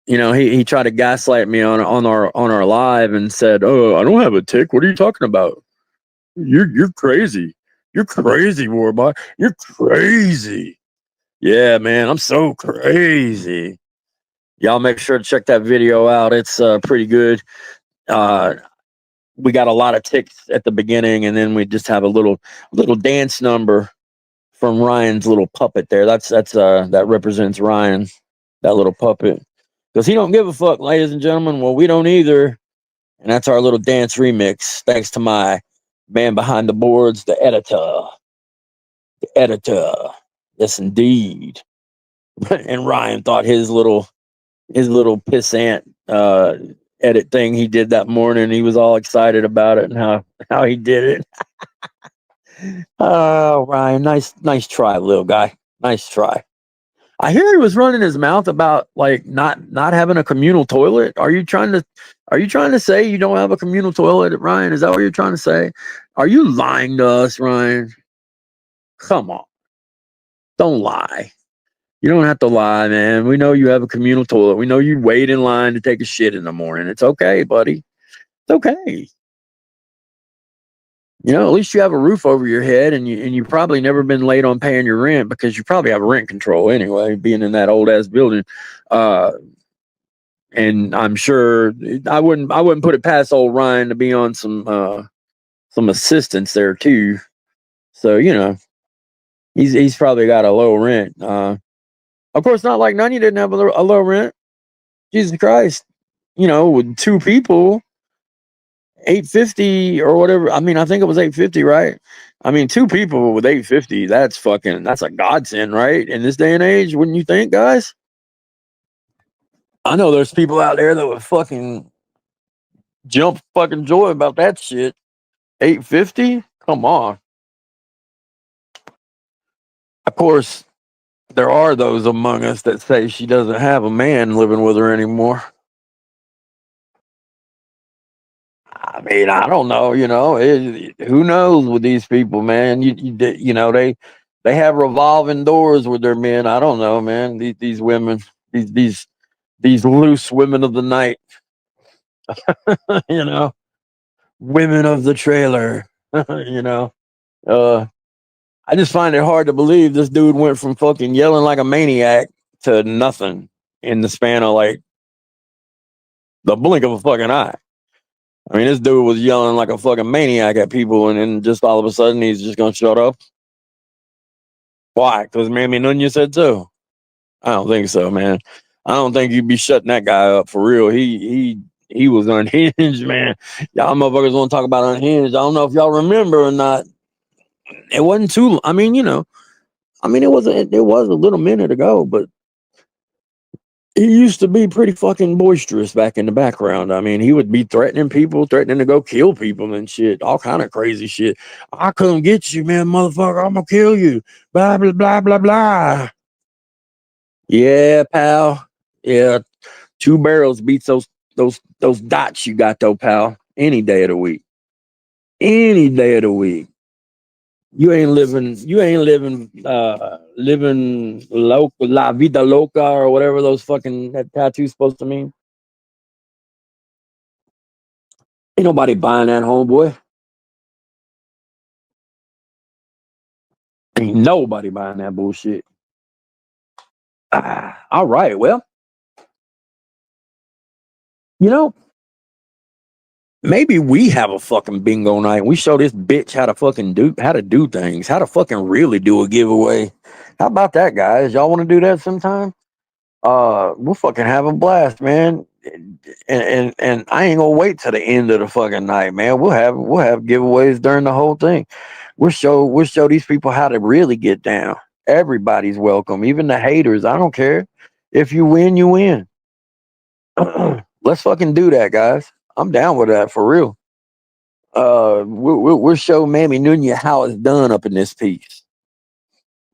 He tried to gaslight me on our live and said, "Oh, I don't have a tick. What are you talking about? You're crazy. You're crazy, Warbot. You're crazy." Yeah, man, I'm so crazy. Y'all make sure to check that video out. It's pretty good. We got a lot of ticks at the beginning, and then we just have a little dance number from Ryan's little puppet there. That represents Ryan, that little puppet, because he don't give a fuck, ladies and gentlemen. Well, we don't either, and that's our little dance remix. Thanks to my man behind the boards, the editor. Yes, indeed. And Ryan thought his little pissant edit thing he did that morning. He was all excited about it and how he did it. Oh, Ryan, nice try, little guy. Nice try. I hear he was running his mouth about like not having a communal toilet. Are you trying to say you don't have a communal toilet, Ryan? Is that what you're trying to say? Are you lying to us, Ryan? Come on. Don't lie. You don't have to lie, man. We know you have a communal toilet. We know you wait in line to take a shit in the morning. It's okay, buddy. It's okay. At least you have a roof over your head, and you've probably never been late on paying your rent because you probably have rent control anyway, being in that old ass building. And I'm sure I wouldn't put it past old Ryan to be on some assistance there too. So he's probably got a low rent. Of course, not like none of you didn't have a low rent. Jesus Christ, with two people. 850 or whatever. I mean, I think it was 850, right? I mean, two people with 850, that's a godsend, right? In this day and age, wouldn't you think, guys? I know there's people out there that would fucking jump fucking joy about that shit. 850? Come on. Of course, there are those among us that say she doesn't have a man living with her anymore. I mean, I don't know. Who knows with these people, man? They have revolving doors with their men. I don't know, man. These women, these loose women of the night, you know, women of the trailer. you know, uh, I just find it hard to believe this dude went from fucking yelling like a maniac to nothing in the span of like the blink of a fucking eye. I mean, this dude was yelling like a fucking maniac at people, and then just all of a sudden he's just gonna shut up. Why? Because Mammy Nunez said so. I don't think so, man. I don't think you'd be shutting that guy up for real. He was unhinged, man. Y'all motherfuckers want to talk about unhinged. I don't know if y'all remember or not. It wasn't too. I mean, it was a little minute ago, but he used to be pretty fucking boisterous back in the background. I mean, he would be threatening people, threatening to go kill people and shit, all kind of crazy shit. I come get you, man, motherfucker. I'm gonna kill you. Blah blah blah blah blah. Yeah, pal. Yeah, 2 barrels beats those dots you got though, pal. Any day of the week. Any day of the week. You ain't living loca, la vida loca, or whatever those fucking that tattoo's supposed to mean. Ain't nobody buying that, homeboy. Ain't nobody buying that bullshit. All right, well, you know, maybe we have a fucking bingo night. We show this bitch how to do things, how to fucking really do a giveaway. How about that, guys? Y'all want to do that sometime? We'll fucking have a blast, man. And I ain't gonna wait till the end of the fucking night, man. We'll have giveaways during the whole thing. We'll show these people how to really get down. Everybody's welcome, even the haters. I don't care. If you win, you win. Let's fucking do that, guys. I'm down with that for real. We'll show Mammy Nunez how it's done up in this piece.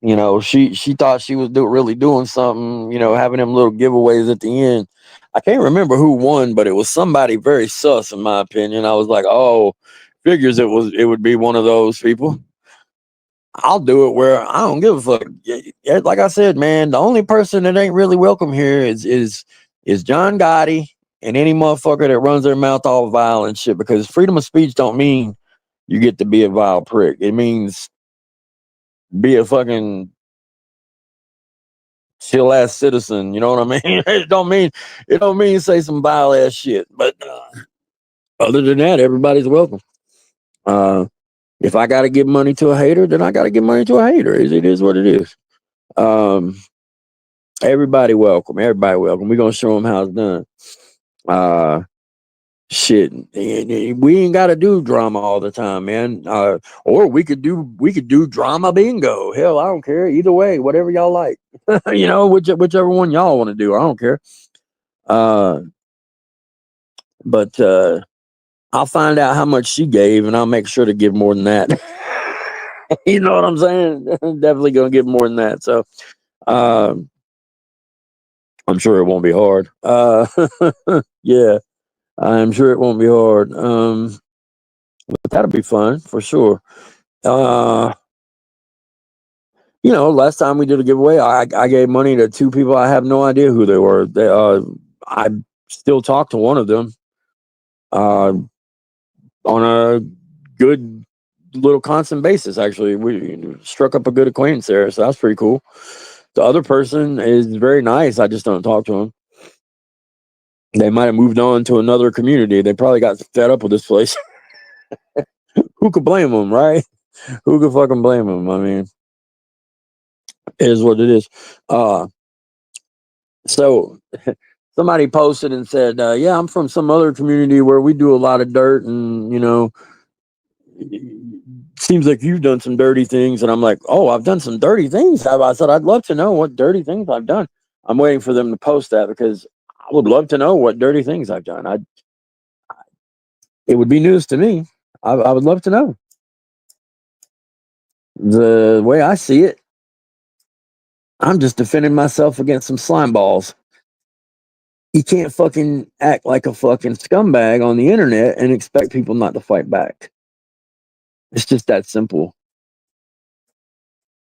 She thought she was really doing something, having them little giveaways at the end. I can't remember who won, but it was somebody very sus, in my opinion. I was like, oh, figures it would be one of those people. I'll do it where I don't give a fuck. Yeah, like I said, man, the only person that ain't really welcome here is John Gotti and any motherfucker that runs their mouth all vile and shit. Because freedom of speech don't mean you get to be a vile prick. It means be a fucking chill ass citizen. You know what I mean? it don't mean say some vile ass shit. But other than that, everybody's welcome. Uh, if I got to give money to a hater, then I got to give money to a hater. It is what it is. Um, everybody welcome. Everybody welcome. We're gonna show them how it's done. Uh, shit, we ain't got to do drama all the time, man. Or we could do drama bingo. Hell, I don't care. Either way, whatever y'all like. Whichever one y'all want to do. I don't care. Uh, but I'll find out how much she gave, and I'll make sure to give more than that. You know what I'm saying? Definitely gonna give more than that. So, um, I'm sure it won't be hard. Yeah, I'm sure it won't be hard. But that'll be fun for sure. Uh, last time we did a giveaway, I gave money to 2 people. I have no idea who they were. I still talk to one of them. Uh, on a good little constant basis. Actually, we struck up a good acquaintance there, so that's pretty cool. The other person is very nice. I just don't talk to them. They might have moved on to another community. They probably got fed up with this place. Who could blame them, right? Who could fucking blame them? I mean, it is what it is. So somebody posted and said, "Yeah, I'm from some other community where we do a lot of dirt, and seems like you've done some dirty things." And I'm like, "Oh, I've done some dirty things." I said, "I'd love to know what dirty things I've done." I'm waiting for them to post that because I would love to know what dirty things I've done. It would be news to me. I would love to know. The way I see it, I'm just defending myself against some slime balls. You can't fucking act like a fucking scumbag on the internet and expect people not to fight back. It's just that simple.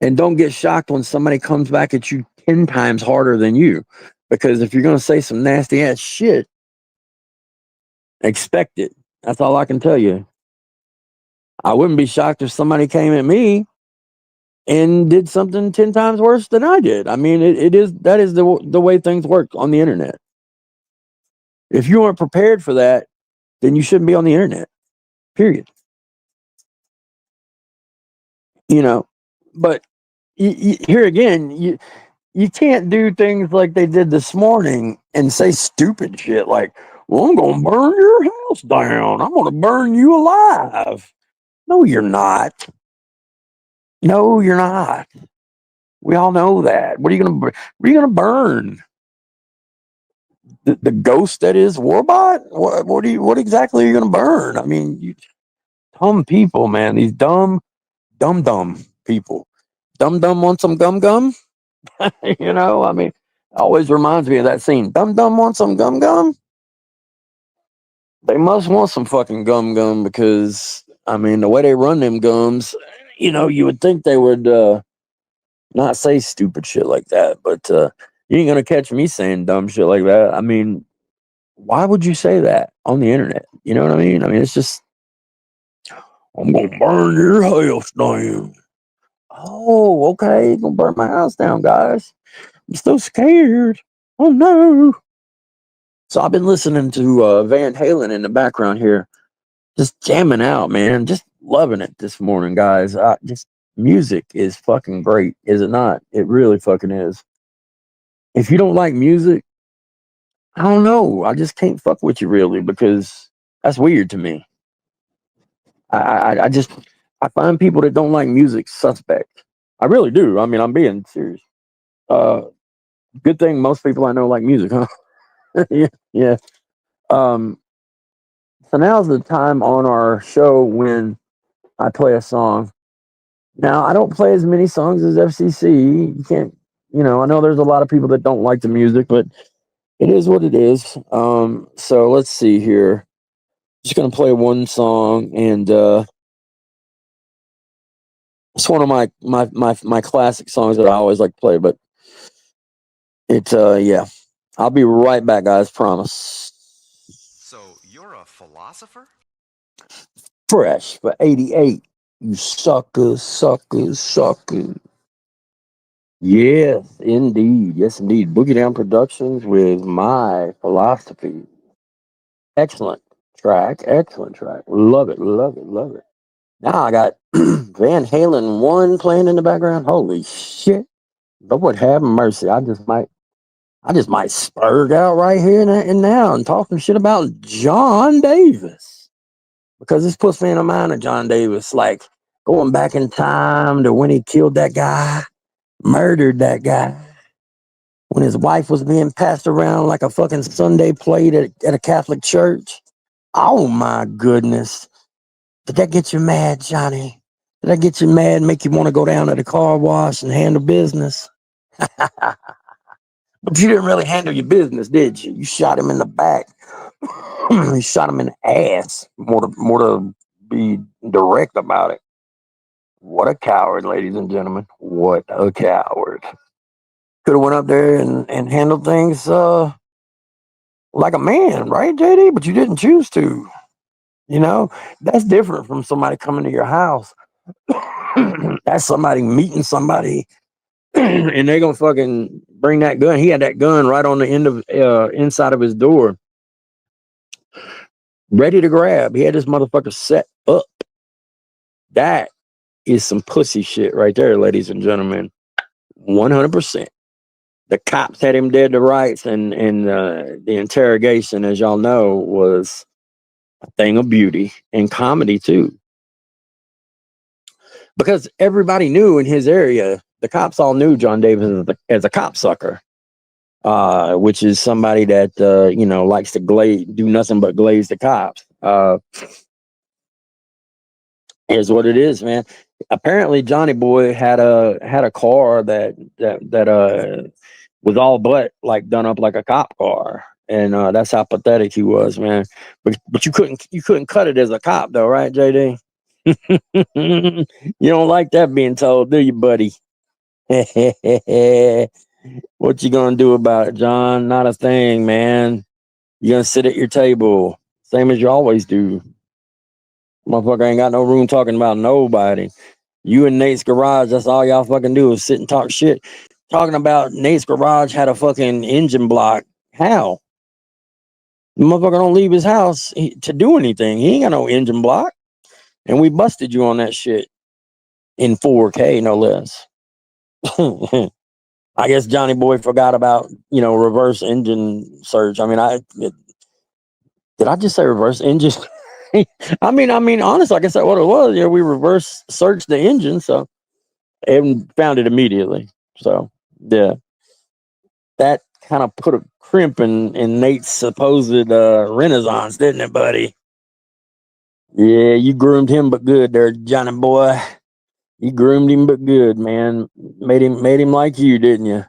And don't get shocked when somebody comes back at you 10 times harder than you. Because if you're going to say some nasty ass shit, expect it. That's all I can tell you. I wouldn't be shocked if somebody came at me and did something 10 times worse than I did. I mean, that is the way things work on the internet. If you aren't prepared for that, then you shouldn't be on the internet. Period. But here again, you can't do things like they did this morning and say stupid shit like, well, I'm going to burn your house down. I'm going to burn you alive. No, you're not. No, you're not. We all know that. What are you going to burn? The ghost that is Warbot? What exactly are you going to burn? I mean, you dumb people, man. These dumb people. Dumb want some gum? I mean, always reminds me of that scene. Dumb want some gum? They must want some fucking gum because I mean the way they run them gums, you would think they would not say stupid shit like that, but you ain't gonna catch me saying dumb shit like that. I mean, why would you say that on the internet? You know what I mean? I mean, it's just I'm gonna burn your house down. Oh, okay, you're gonna burn my house down, guys. I'm so scared. Oh no. So I've been listening to Van Halen in the background here, just jamming out, man. Just loving it this morning, guys. Just music is fucking great, is it not? It really fucking is. If you don't like music, I don't know. I just can't fuck with you really because that's weird to me. I find people that don't like music suspect. I really do. I mean, I'm being serious. Uh, Good thing most people I know like music, huh? Yeah, yeah. Um, so now's the time on our show when I play a song. Now, I don't play as many songs as FCC. You can't, I know there's a lot of people that don't like the music, but it is what it is. So let's see here. Just gonna play one song, and it's one of my classic songs that I always like to play. But it's yeah. I'll be right back, guys. Promise. So you're a philosopher? Fresh for '88. You suckers. Yes, indeed. Yes, indeed. Boogie Down Productions with My Philosophy. Excellent track. Excellent track. Love it. Love it. Love it. Now I got Van Halen 1 playing in the background. Holy shit. Lord have mercy. I just might spurg out right here and now and talk some shit about John Davis. Because this puts me in the mind of John Davis, like going back in time to when he killed that guy, murdered that guy, when his wife was being passed around like a fucking Sunday plate at a Catholic church. Oh my goodness. Did that get you mad, Johnny? Did that get you mad and make you want to go down to the car wash and handle business? But you didn't really handle your business, did you? You shot him in the back. You shot him in the ass. More to be direct about it. What a coward, ladies and gentlemen. What a coward. Could have went up there and handled things like a man, right, JD? But you didn't choose to. You know, that's different from somebody coming to your house. That's somebody meeting somebody, and they gonna fucking bring that gun. He had that gun right on the end of inside of his door, ready to grab. He had this motherfucker set up. That is some pussy shit right there, ladies and gentlemen. 100%. The cops had him dead to rights, and the interrogation, as y'all know, was a thing of beauty and comedy too. Because everybody knew in his area, the cops all knew John Davis as a cop sucker, which is somebody that likes to do nothing but glaze the cops. Is what it is, man. Apparently, Johnny Boy had a car that was all but like done up like a cop car, and that's how pathetic he was, man. But you couldn't cut it as a cop though, right, JD? You don't like that being told, do you, buddy? What you gonna do about it, John? Not a thing, man. You gonna sit at your table, same as you always do. Motherfucker ain't got no room talking about nobody. You and Nate's garage, that's all y'all fucking do is sit and talk shit. Talking about Nate's garage had a fucking engine block. How? The motherfucker don't leave his house to do anything. He ain't got no engine block. And we busted you on that shit in 4K, no less. I guess Johnny Boy forgot about reverse engine search. I mean, did I just say reverse engine? I mean, honestly, I guess that's what it was. Yeah, we reverse searched the engine, so and found it immediately. So yeah, that kind of put a crimp in Nate's supposed renaissance, didn't it, buddy? Yeah, you groomed him, but good there, Johnny boy. You groomed him, but good, man. Made him like you, didn't you?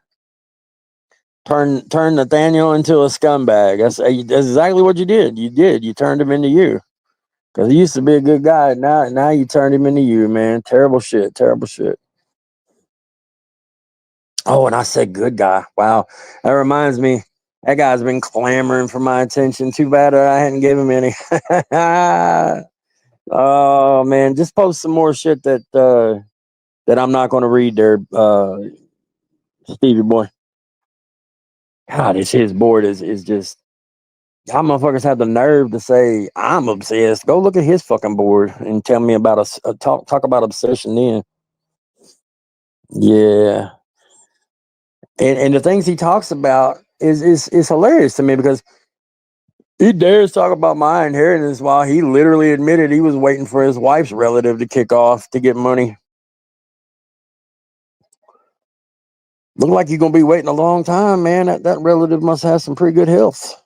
Turn Nathaniel into a scumbag. That's exactly what you did. You did. You turned him into you. Because he used to be a good guy. Now you turned him into you, man. Terrible shit. Terrible shit. Oh, and I said good guy. Wow. That reminds me. That guy's been clamoring for my attention. Too bad I hadn't given him any. Oh man, just post some more shit that I'm not going to read there, Stevie boy. God, it's his board is just. How motherfuckers have the nerve to say I'm obsessed? Go look at his fucking board and tell me about talk about obsession. Then, yeah, and the things he talks about is hilarious to me because he dares talk about my inheritance while he literally admitted he was waiting for his wife's relative to kick off to get money. Look like you're gonna be waiting a long time, man. That relative must have some pretty good health.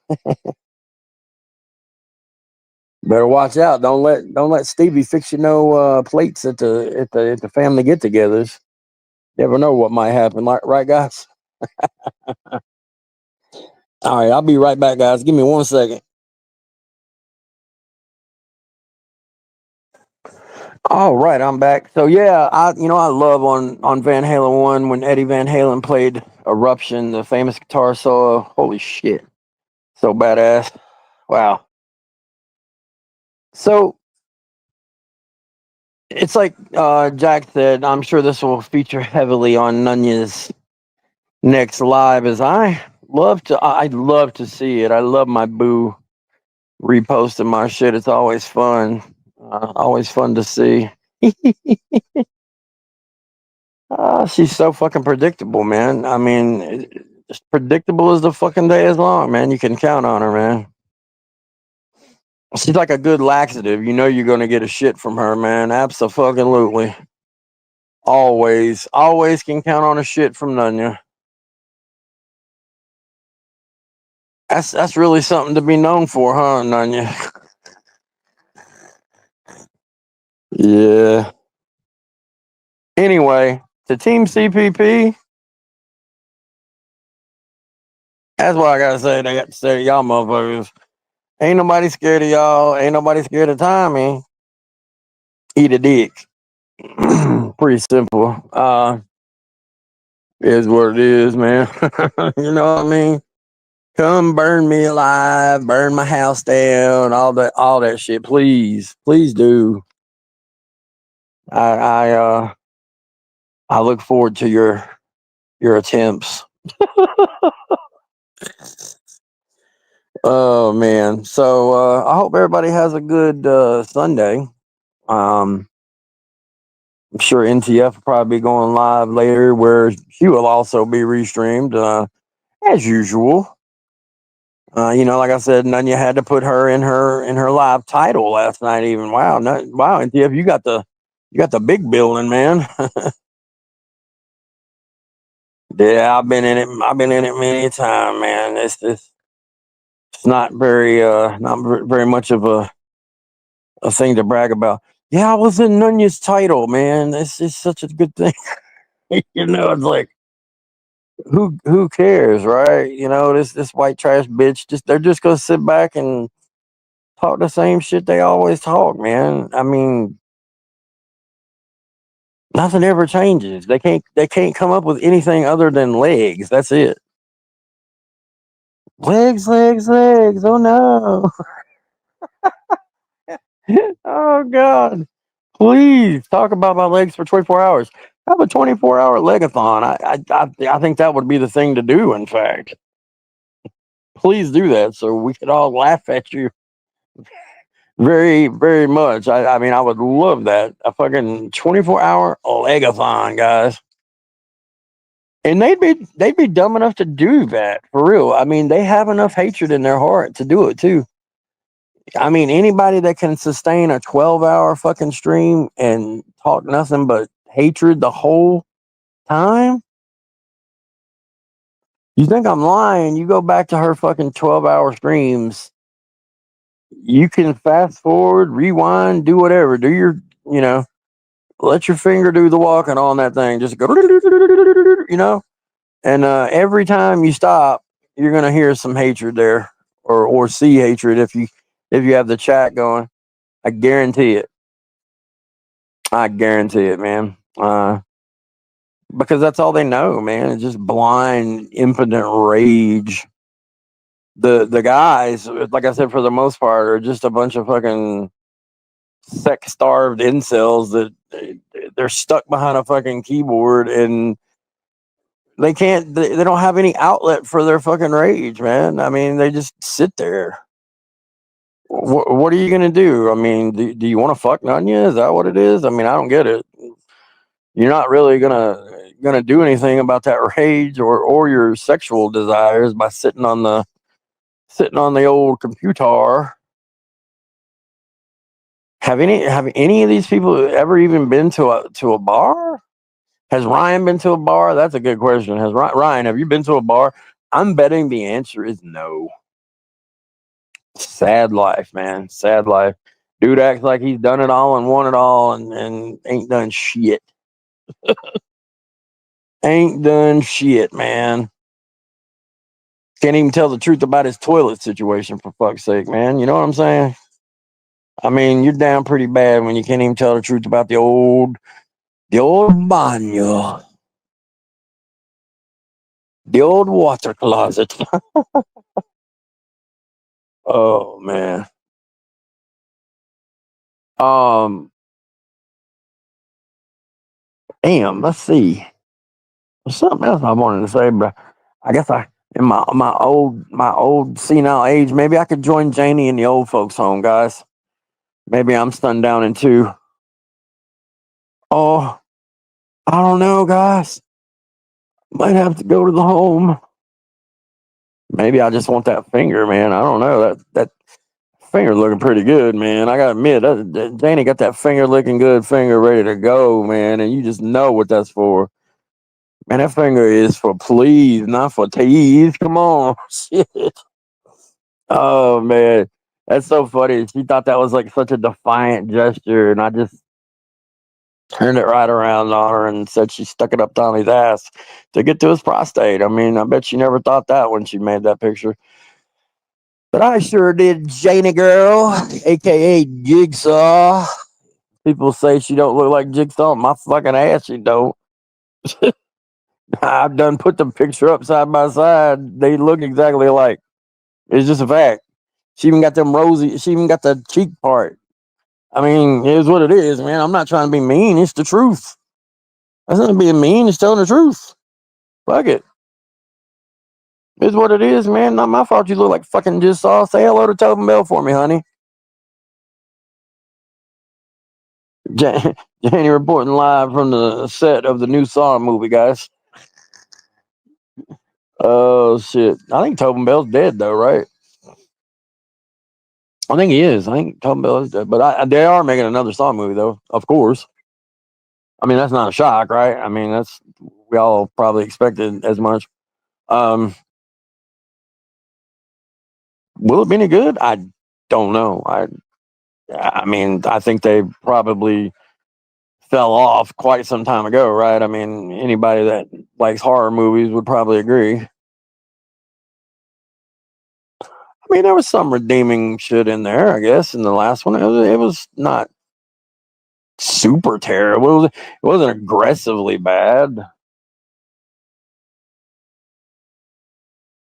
Better watch out. Don't let Stevie fix you plates at the family get-togethers. Never know what might happen. Right, guys? All right, I'll be right back, guys. Give me 1 second. All right, I'm back. So yeah, I love on Van Halen 1 when Eddie Van Halen played Eruption, the famous guitar solo. Holy shit, so badass! Wow. So it's like Jack said. I'm sure this will feature heavily on Nunya's next live. As I'd love to see it. I love my boo reposting my shit. It's always fun to see. She's so fucking predictable, man. I mean, it's predictable as the fucking day is long, man. You can count on her, man. She's like a good laxative. You know you're gonna get a shit from her, man. Absolutely. Always can count on a shit from Nunya. That's really something to be known for, huh, Nunya? Yeah. Anyway, to Team CPP, that's what I gotta say. They got to say to y'all motherfuckers. Ain't nobody scared of y'all. Ain't nobody scared of Tommy. Eat a dick. Pretty simple. Is what it is, man. You know what I mean? Come burn me alive, burn my house down, all that shit. Please do. I I uh I look forward to your attempts. Oh man. So I hope everybody has a good Sunday. Um I'm sure NTF will probably be going live later where she will also be restreamed as usual. Like I said, Nunya had to put her in her live title last night. Even wow, NTF, you got the big building, man. Yeah, I've been in it many times, man. It's not very much of a thing to brag about. Yeah, I was in Nunya's title, man. It's such a good thing. It's like who cares, right? This white trash bitch they're just gonna sit back and talk the same shit they always talk, man. I mean, nothing ever changes. They can't come up with anything other than legs. That's it. Legs, legs, legs. Oh no. Oh god. Please talk about my legs for 24 hours. Have a 24-hour legathon. I think that would be the thing to do, in fact. Please do that so we could all laugh at you very, very much. I mean, I would love that. A fucking 24-hour legathon, guys. And they'd be dumb enough to do that for real. I mean, they have enough hatred in their heart to do it too. I mean, anybody that can sustain a 12-hour fucking stream and talk nothing but hatred the whole time. You think I'm lying? You go back to her fucking 12-hour streams. You can fast forward, rewind, do whatever. Do your, you know, let your finger do the walking on that thing. Just go, you know. And every time you stop, you're gonna hear some hatred there, or see hatred if you have the chat going. I guarantee it. I guarantee it, man. Because that's all they know, man. It's just blind, impotent rage. The guys, like I said, for the most part, are just a bunch of fucking sex starved incels that they're stuck behind a fucking keyboard and they can't. They don't have any outlet for their fucking rage, man. I mean, they just sit there. What are you gonna do? I mean, do you want to fuck Nunya? Is that what it is? I mean, I don't get it. You're not really gonna do anything about that rage or your sexual desires by sitting on the old computer. Have any of these people ever even been to a bar? Has Ryan been to a bar? That's a good question. Has Ryan? Have you been to a bar? I'm betting the answer is no. Sad life, man. Sad life. Dude acts like he's done it all and won it all and ain't done shit. Ain't done shit, man. Can't even tell the truth about his toilet situation, for fuck's sake, man. You know what I'm saying? I mean, you're down pretty bad when you can't even tell the truth about the old baño, the old water closet. Oh man. Um. Damn. Let's see. There's something else I wanted to say, but I guess in my old senile age, maybe I could join Janie in the old folks' home, guys. Maybe I'm stunned down in two. Oh, I don't know, guys. Might have to go to the home. Maybe I just want that finger, man. I don't know. That finger looking pretty good, man. I gotta admit, Janie got that finger looking good, finger ready to go, man. And you just know what that's for. Man, that finger is for please, not for tease. Come on, shit. Oh man, that's so funny. She thought that was like such a defiant gesture, and I just turned it right around on her and said she stuck it up Tommy's ass to get to his prostate. I mean, I bet she never thought that when she made that picture. But I sure did, Janie girl, aka Jigsaw. People say she don't look like Jigsaw. My fucking ass, she don't. I've done put the picture up side by side. They look exactly alike. It's just a fact. She even got them rosy. She even got the cheek part. I mean, it is what it is, man. I'm not trying to be mean. It's the truth. That's not being mean. It's telling the truth. Fuck it. It's what it is, man. Not my fault. You look like fucking Jigsaw. Say hello to Tobin Bell for me, honey. Janie reporting live from the set of the new Saw movie, guys. Oh shit! I think Tobin Bell's dead though, right? I think he is. I think Tobin Bell is dead, but they are making another Saw movie though. Of course. I mean, that's not a shock, right? I mean, that's we all probably expected as much. Um, will it be any good? I don't know. I mean, I think they probably fell off quite some time ago, right? I mean, anybody that likes horror movies would probably agree. I mean, there was some redeeming shit in there, I guess. In the last one, it was not super terrible. It wasn't aggressively bad.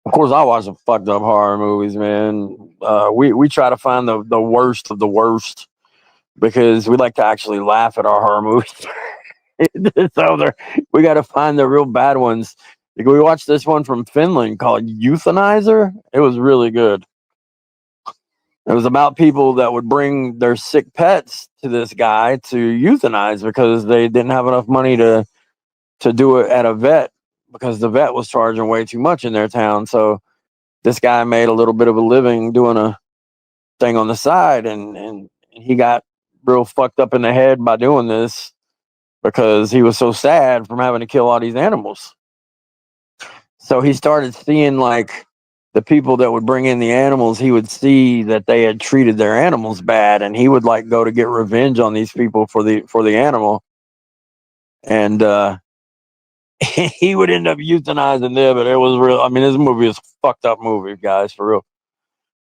Of course, I watch some fucked up horror movies, man. We try to find the worst of the worst because we like to actually laugh at our horror movies. So we got to find the real bad ones. Like we watched this one from Finland called Euthanizer. It was really good. It was about people that would bring their sick pets to this guy to euthanize because they didn't have enough money to do it at a vet because the vet was charging way too much in their town. So this guy made a little bit of a living doing a thing on the side, and he got real fucked up in the head by doing this because he was so sad from having to kill all these animals. So he started seeing like the people that would bring in the animals, he would see that they had treated their animals bad, and he would like go to get revenge on these people for the animal. And he would end up euthanizing them, but it was real. I mean, this movie is a fucked up movie, guys, for real.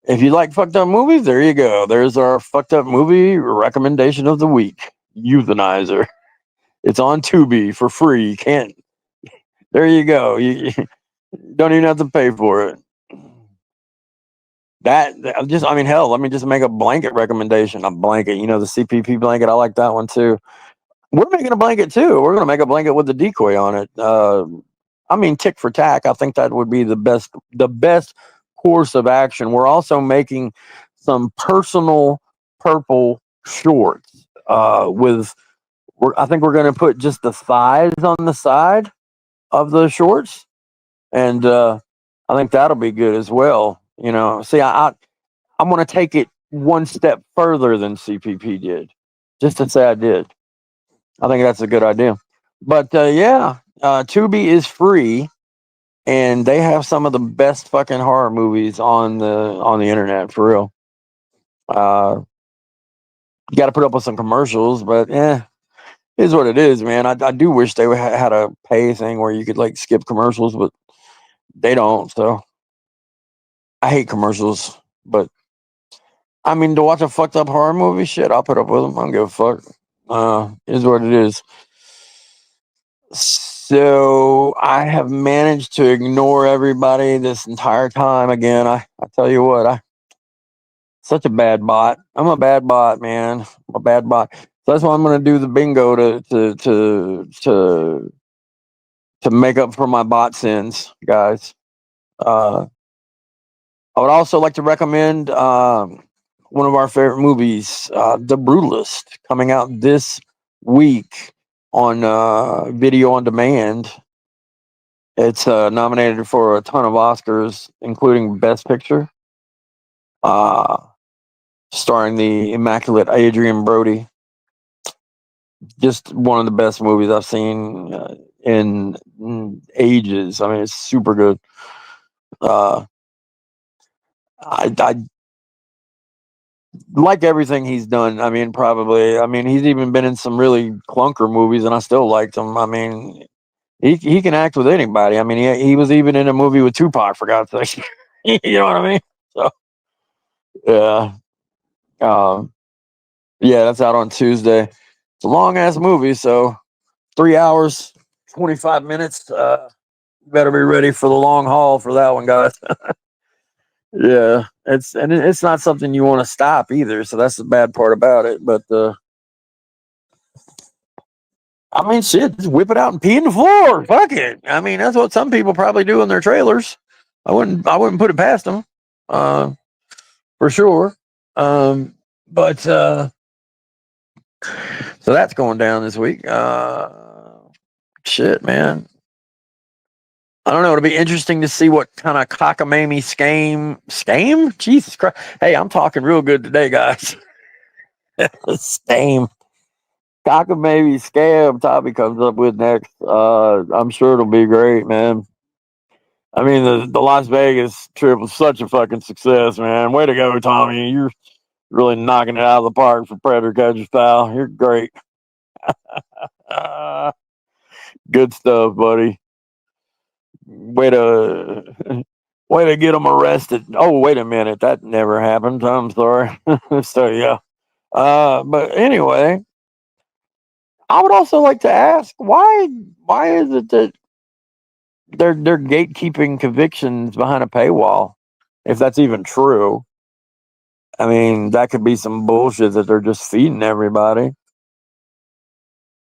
If you like fucked up movies, there you go. There's our fucked up movie recommendation of the week. Euthanizer. It's on Tubi for free. You can't. There you go. You don't even have to pay for it. I mean, hell, let me just make a blanket recommendation. A blanket, the CPP blanket. I like that one too. We're making a blanket too. We're going to make a blanket with the decoy on it. I mean, tick for tack. I think that would be the best course of action. We're also making some personal purple shorts I think we're going to put just the thighs on the side of the shorts, and I think that'll be good as well. See, I'm going to take it one step further than CPP did, just to say I did. I think that's a good idea. But Tubi is free, and they have some of the best fucking horror movies on the internet, for real. You got to put up with some commercials, but is what it is, man. I do wish they had a pay thing where you could like skip commercials, but they don't. So I hate commercials, but I mean, to watch a fucked up horror movie, shit, I'll put up with them. I don't give a fuck. Is what it is. So I have managed to ignore everybody this entire time. Again, I tell you what, such a bad bot. I'm a bad bot, man. I'm a bad bot. So that's why I'm going to do the bingo to make up for my bot sins, guys. I would also like to recommend one of our favorite movies, The Brutalist, coming out this week on video on demand. It's nominated for a ton of Oscars, including Best Picture, starring the immaculate Adrian Brody. Just one of the best movies I've seen in ages. I mean, it's super good. I like everything he's done. I mean, probably. I mean, he's even been in some really clunker movies, and I still liked him. I mean, he can act with anybody. I mean, he was even in a movie with Tupac, for God's sake. You know what I mean? So, yeah. Yeah, that's out on Tuesday. It's a long ass movie, so 3 hours, 25 minutes. Better be ready for the long haul for that one, guys. Yeah, it's not something you want to stop either. So that's the bad part about it. But I mean, shit, just whip it out and pee in the floor. Fuck it. I mean, that's what some people probably do in their trailers. I wouldn't put it past them, for sure. But so that's going down this week. Shit, man. I don't know. It'll be interesting to see what kind of cockamamie scam. Jesus Christ! Hey, I'm talking real good today, guys. Scam. Cockamamie scam Tommy comes up with next. I'm sure it'll be great, man. I mean, the Las Vegas trip was such a fucking success, man. Way to go, Tommy. You're really knocking it out of the park for Predator Catcher style. You're great. Uh, good stuff, buddy. Way to way to get them arrested. Oh, wait a minute, that never happened. I'm sorry. So yeah. But anyway, I would also like to ask why is it that they're gatekeeping convictions behind a paywall, if that's even true? I mean, that could be some bullshit that they're just feeding everybody.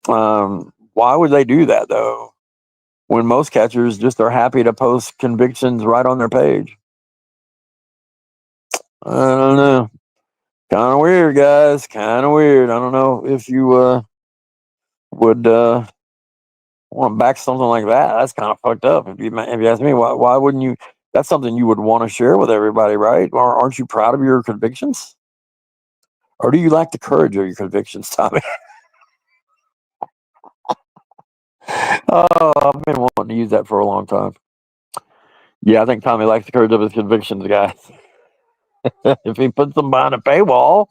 Why would they do that though? When most catchers just are happy to post convictions right on their page. I don't know. Kind of weird, guys. Kind of weird. I don't know if you would want to back something like that. That's kind of fucked up. If you ask me, why wouldn't you? That's something you would want to share with everybody, right? Or aren't you proud of your convictions? Or do you lack the courage of your convictions, Tommy? Oh, I've been wanting to use that for a long time. Yeah, I think Tommy lacks the courage of his convictions, guys. If he puts them behind a paywall,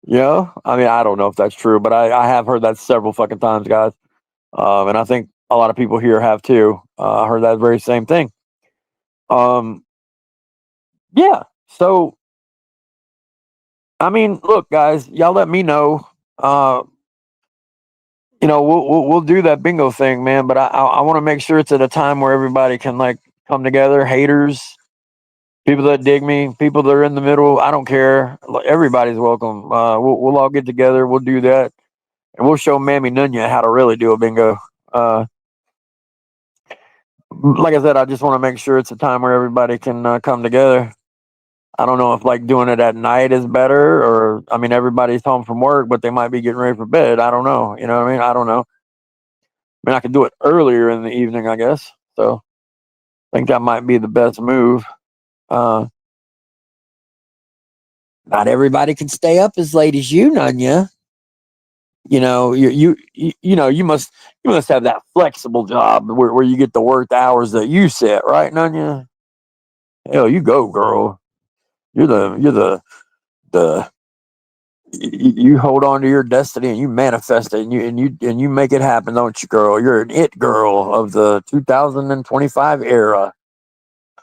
I mean, I don't know if that's true, but I have heard that several fucking times, guys. And I think a lot of people here have too. I heard that very same thing. Um, yeah. So, I mean, look, guys, y'all let me know. Uh, we'll do that bingo thing, man. But I want to make sure it's at a time where everybody can like come together. Haters, people that dig me, people that are in the middle. I don't care. Everybody's welcome. We'll all get together. We'll do that, and we'll show Mammy Nunya how to really do a bingo. Like I said, I just want to make sure it's a time where everybody can come together. I don't know if like doing it at night is better, or I mean, everybody's home from work, but they might be getting ready for bed. I don't know. You know what I mean? I don't know. I mean, I could do it earlier in the evening, I guess. So I think that might be the best move. Uh, Not everybody can stay up as late as you, Nunya. You must have that flexible job where you get to work the hours that you set, right, Nunya? Hell, you go, girl. You're the you hold on to your destiny and you manifest it and you make it happen, don't you, girl? You're an it girl of the 2025 era.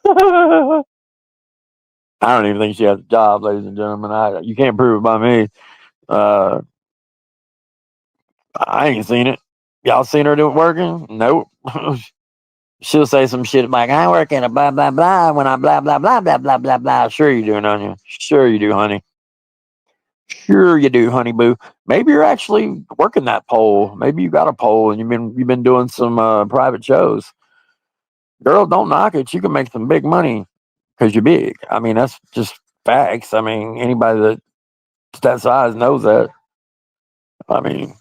I don't even think she has a job, ladies and gentlemen. You can't prove it by me. Uh, I ain't seen it. Y'all seen her do it working? Nope. She'll say some shit like, I work in a blah, blah, blah when I blah, blah, blah, blah, blah, blah, blah. Sure you do, don't you? Sure you do, honey. Sure you do, honey boo. Maybe you're actually working that pole. Maybe you got a pole and you've been doing some private shows. Girl, don't knock it. You can make some big money because you're big. I mean, that's just facts. I mean, anybody that's that size knows that. I mean,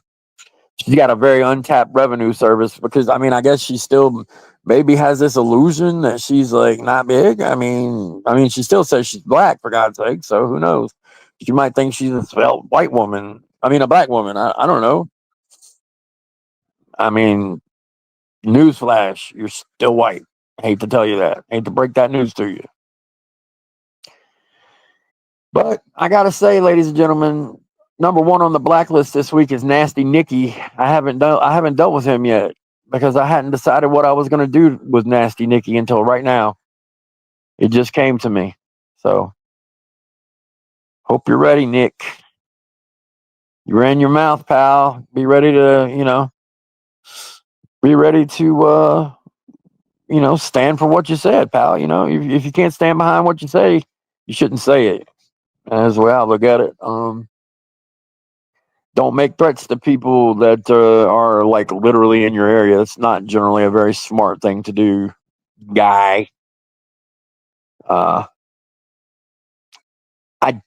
she's got a very untapped revenue service because I mean, I guess she still maybe has this illusion that she's like not big. I mean, she still says she's black for God's sake. So who knows? You might think she's a svelte white woman. I mean, a black woman. I don't know. I mean, newsflash, you're still white. Hate to tell you that. Hate to break that news to you. But I gotta say, ladies and gentlemen, number one on the blacklist this week is Nasty Nicky. I haven't dealt with him yet because I hadn't decided what I was gonna do with Nasty Nicky until right now. It just came to me. So hope you're ready, Nick. You ran your mouth, pal. Be ready to, stand for what you said, pal. If you can't stand behind what you say, you shouldn't say it. That's the way I look at it. Don't make threats to people that are like literally in your area. It's not generally a very smart thing to do, guy. Uh, I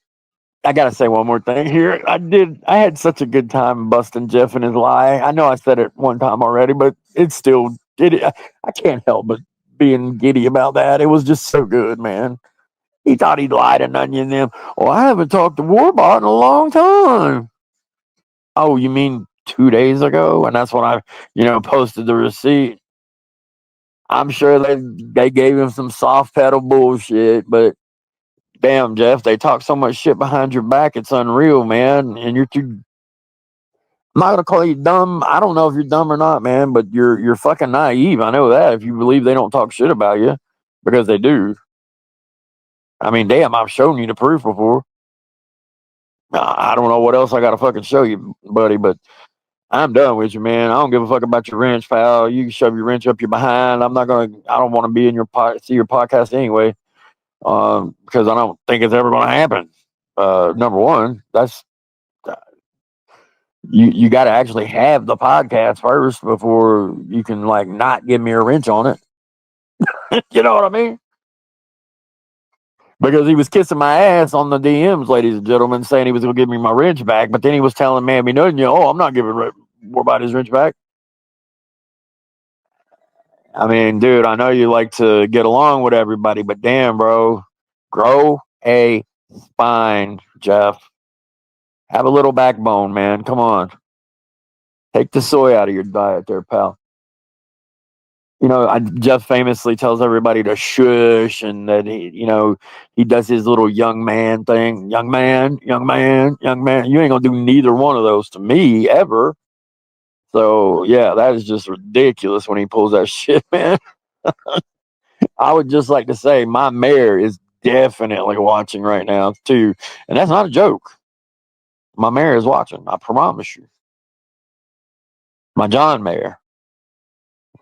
I gotta say one more thing here. I had such a good time busting Jeff and his lie. I know I said it one time already, but it's still it. I can't help but being giddy about that. It was just so good, man. He thought he'd lied to Onion and them. Oh, I haven't talked to Warbot in a long time. Oh, you mean 2 days ago? And that's when I, posted the receipt. I'm sure they gave him some soft pedal bullshit, but damn, Jeff, they talk so much shit behind your back, it's unreal, man. And you're too. I'm not gonna call you dumb. I don't know if you're dumb or not, man, but you're fucking naive. I know that if you believe they don't talk shit about you, because they do. I mean, damn, I've shown you the proof before. I don't know what else I gotta fucking show you, buddy, but I'm done with you, man. I don't give a fuck about your wrench, pal. You can shove your wrench up your behind. I don't want to be in see your podcast anyway, because I don't think it's ever going to happen. Number one, that's you got to actually have the podcast first before you can like not give me a wrench on it. You know what I mean? Because he was kissing my ass on the DMs, ladies and gentlemen, saying he was going to give me my wrench back, but then he was telling Mammy Nunya, "Oh, I'm not giving more about his wrench back." I mean, dude, I know you like to get along with everybody, but damn, bro, grow a spine, Jeff. Have a little backbone, man. Come on. Take the soy out of your diet there, pal. Jeff famously tells everybody to shush, and that he does his little young man thing. Young man, young man, young man. You ain't gonna do neither one of those to me ever. So yeah, that is just ridiculous when he pulls that shit, man. I would just like to say my mayor is definitely watching right now too, and that's not a joke. My mayor is watching. I promise you. My John Mayer,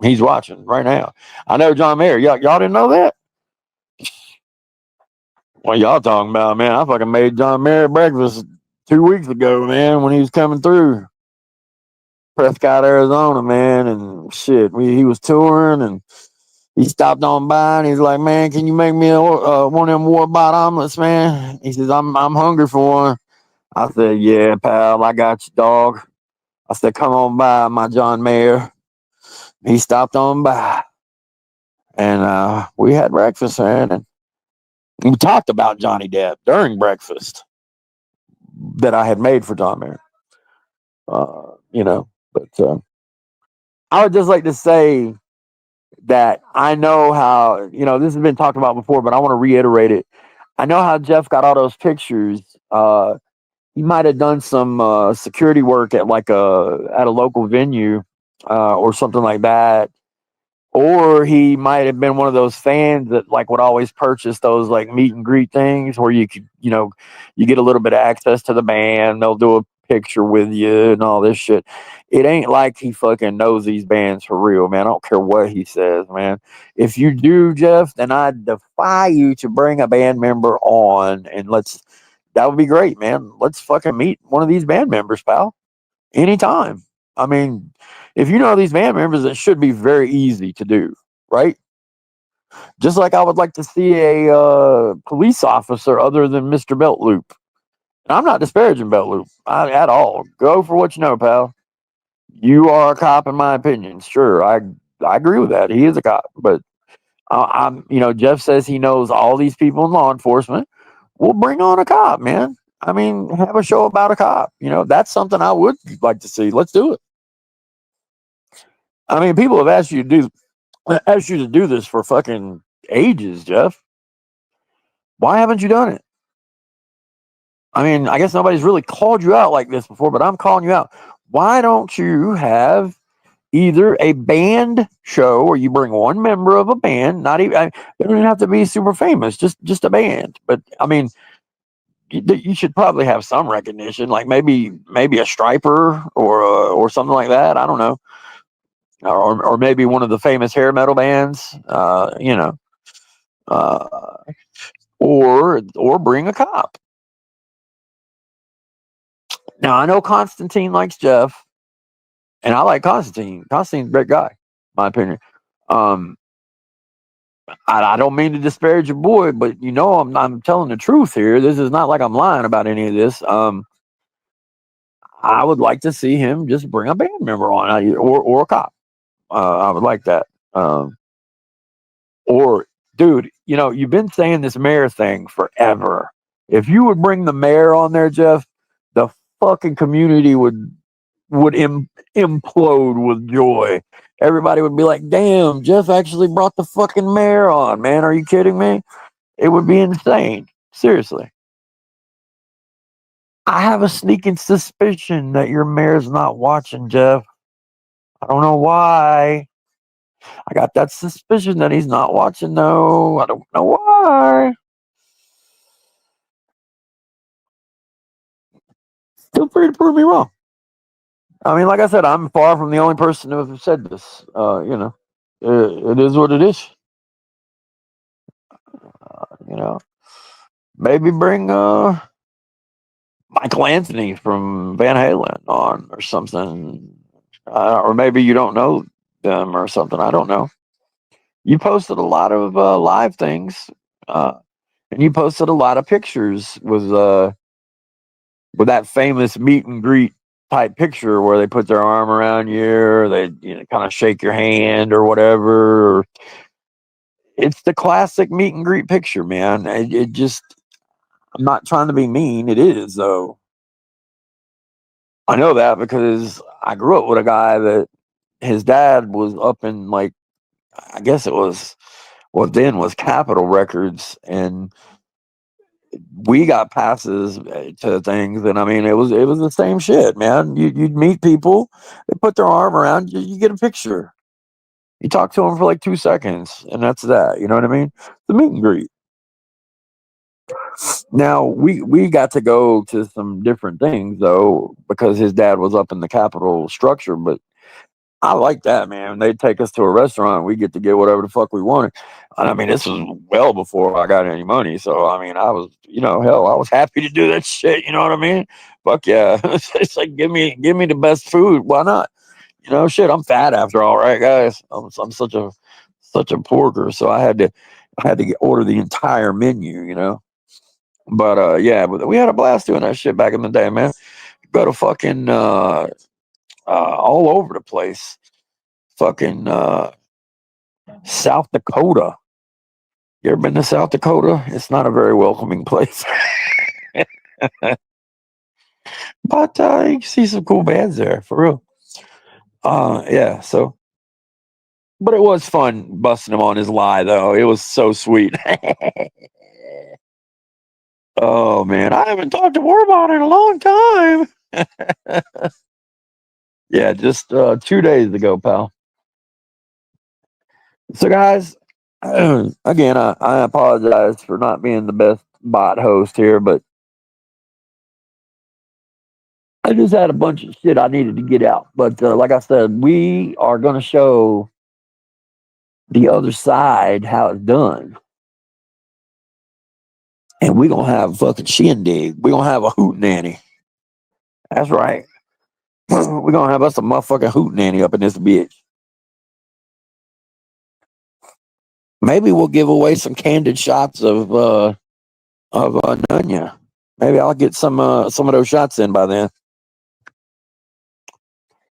he's watching right now. I know John Mayer. Y'all didn't know that? What y'all talking about, man? I fucking made John Mayer breakfast 2 weeks ago, man, when he was coming through Prescott, Arizona, man, and shit. He was touring, and he stopped on by, and he's like, "Man, can you make me one of them Warbot omelets, man?" He says, "I'm hungry for one." I said, "Yeah, pal, I got you, dog." I said, "Come on by, my John Mayer." He stopped on by, and we had breakfast, man, and we talked about Johnny Depp during breakfast that I had made for John Mayer. But I would just like to say that I know how, this has been talked about before, but I want to reiterate it. I know how Jeff got all those pictures. He might have done some security work at at a local venue or something like that. Or he might have been one of those fans that would always purchase those meet and greet things where you could, you get a little bit of access to the band. They'll do a picture with you and all this shit. It ain't like he fucking knows these bands for real, man. I don't care what he says, man. If you do, Jeff, then I defy you to bring a band member on and that would be great, man. Let's fucking meet one of these band members, pal. Anytime. I mean, if you know these band members, it should be very easy to do, right? Just like I would like to see a police officer other than Mr. Beltloop. And I'm not disparaging Beltloop at all. Go for what you know, pal. You are a cop, in my opinion. Sure, I agree with that. He is a cop, but Jeff says he knows all these people in law enforcement. We'll bring on a cop, man. I mean, have a show about a cop. That's something I would like to see. Let's do it. I mean, people have asked you to do this for fucking ages, Jeff. Why haven't you done it? I mean, I guess nobody's really called you out like this before, but I'm calling you out. Why don't you have either a band show where you bring one member of a band, not even they don't even have to be super famous, just a band. But I mean, you should probably have some recognition, like maybe a striper or something like that. I don't know, or maybe one of the famous hair metal bands. Uh, or bring a cop. Now I know Constantine likes Jeff, and I like Constantine. Constantine's a great guy, my opinion. Um, I don't mean to disparage your boy, but I'm telling the truth here. This is not like I'm lying about any of this. I would like to see him just bring a band member on, or a cop. I would like that. Or, dude, you've been saying this mayor thing forever. If you would bring the mayor on there, Jeff, the fucking community would implode with joy. Everybody would be like, "Damn, Jeff actually brought the fucking mayor on, man. Are you kidding me?" It would be insane. Seriously. I have a sneaking suspicion that your mayor's not watching, Jeff. I don't know why. I got that suspicion that he's not watching, though. I don't know why. Feel free to prove me wrong. I mean, like I said, I'm far from the only person who have said this. It is what it is. You know, maybe bring Michael Anthony from Van Halen on or something, or maybe you don't know them or something. I don't know. You posted a lot of live things, and you posted a lot of pictures with that famous meet and greet type picture where they put their arm around you, or they kind of shake your hand or whatever. It's the classic meet and greet picture, man. It just, I'm not trying to be mean. It is though. I know that because I grew up with a guy that his dad was up in, like, I guess it was what then was Capitol Records, and we got passes to things, and I mean it was the same shit, man. You'd meet people, they put their arm around you, you get a picture, you talk to them for like 2 seconds, and that's that. You know what I mean? The meet and greet. Now we got to go to some different things though because his dad was up in the Capitol structure, but I like that, man. They'd take us to a restaurant. We get to get whatever the fuck we wanted. And I mean, this was well before I got any money. So, I mean, I was, hell, I was happy to do that shit. You know what I mean? Fuck yeah. It's like, give me the best food. Why not? Shit, I'm fat after all, right, guys? I'm such a porker. So I had to order the entire menu. But, yeah, but we had a blast doing that shit back in the day, man. Go to fucking, all over the place. Fucking, South Dakota. You ever been to South Dakota? It's not a very welcoming place. But you can see some cool bands there, for real. Yeah, so, but it was fun busting him on his lie, though. It was so sweet. Oh, man. I haven't talked to Warbot in a long time. Yeah, just 2 days ago, pal. So, guys, again, I apologize for not being the best bot host here, but I just had a bunch of shit I needed to get out. But like I said, we are going to show the other side how it's done. And we're going to have a fucking shindig. We're going to have a hootenanny. That's right. We're going to have us a motherfucking hootenanny up in this bitch. Maybe we'll give away some candid shots of Nunya. Maybe I'll get some of those shots in by then.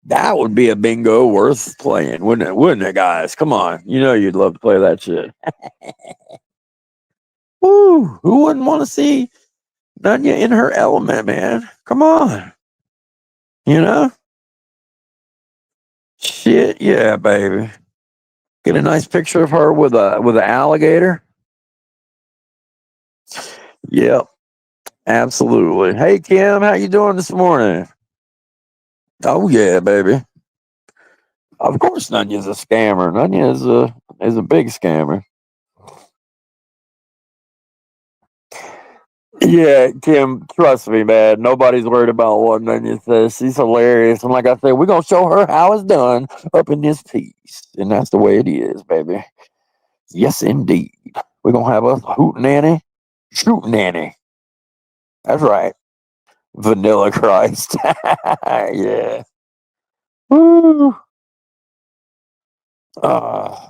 That would be a bingo worth playing, wouldn't it? Wouldn't it, guys? Come on. You know you'd love to play that shit. Woo! Who wouldn't want to see Nunya in her element, man? Come on. You know? Shit, yeah, baby. Get a nice picture of her with an alligator. Yep, absolutely. Hey Kim, how you doing this morning? Oh yeah, baby. Of course Nunya's a scammer. Nunya is a big scammer. Yeah, Kim, trust me, man. Nobody's worried about what Nunya says. She's hilarious. And like I said, we're gonna show her how it's done up in this piece. And that's the way it is, baby. Yes, indeed. We're gonna have a hootenanny, shootenanny. That's right. Vanilla Christ. Yeah. Woo. Uh,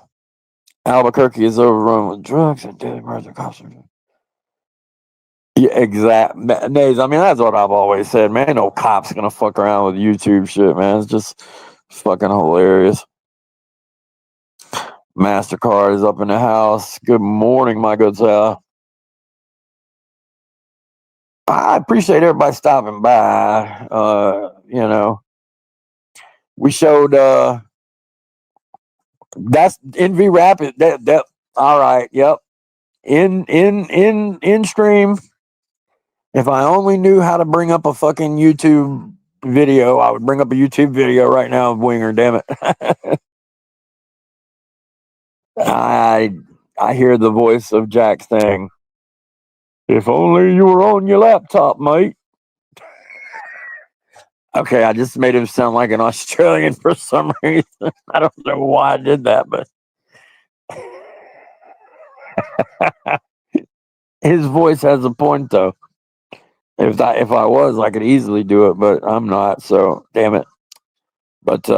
Albuquerque is overrun with drugs and deadly murder cops. Yeah, exact. Nays, I mean, that's what I've always said, man. No cops gonna fuck around with YouTube shit, man. It's just fucking hilarious. MasterCard is up in the house. Good morning, my good sir. I appreciate everybody stopping by. We showed that's NV Rapid. That all right, yep. In stream. If I only knew how to bring up a fucking YouTube video, I would bring up a YouTube video right now of Winger, damn it. I I hear the voice of Jack saying, "If only you were on your laptop, mate." Okay, I just made him sound like an Australian for some reason. I don't know why I did that, but his voice has a point though. If I was, I could easily do it, but I'm not. So damn it. But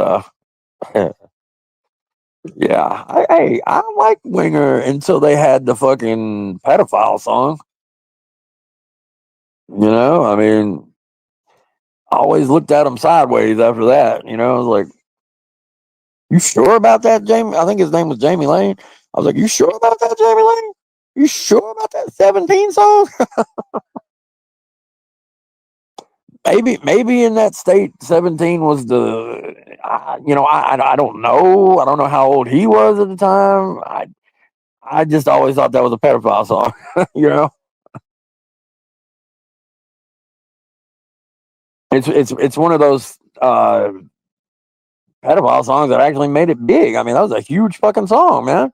yeah, I like Winger until they had the fucking pedophile song. I mean, always looked at him sideways after that. You know, I was like, "You sure about that, Jamie?" I think his name was Jamie Lane. I was like, "You sure about that, Jamie Lane? You sure about that 17 song?" Maybe in that state, 17 was the. I don't know. I don't know how old he was at the time. I just always thought that was a pedophile song. you know, it's one of those pedophile songs that actually made it big. I mean, that was a huge fucking song, man.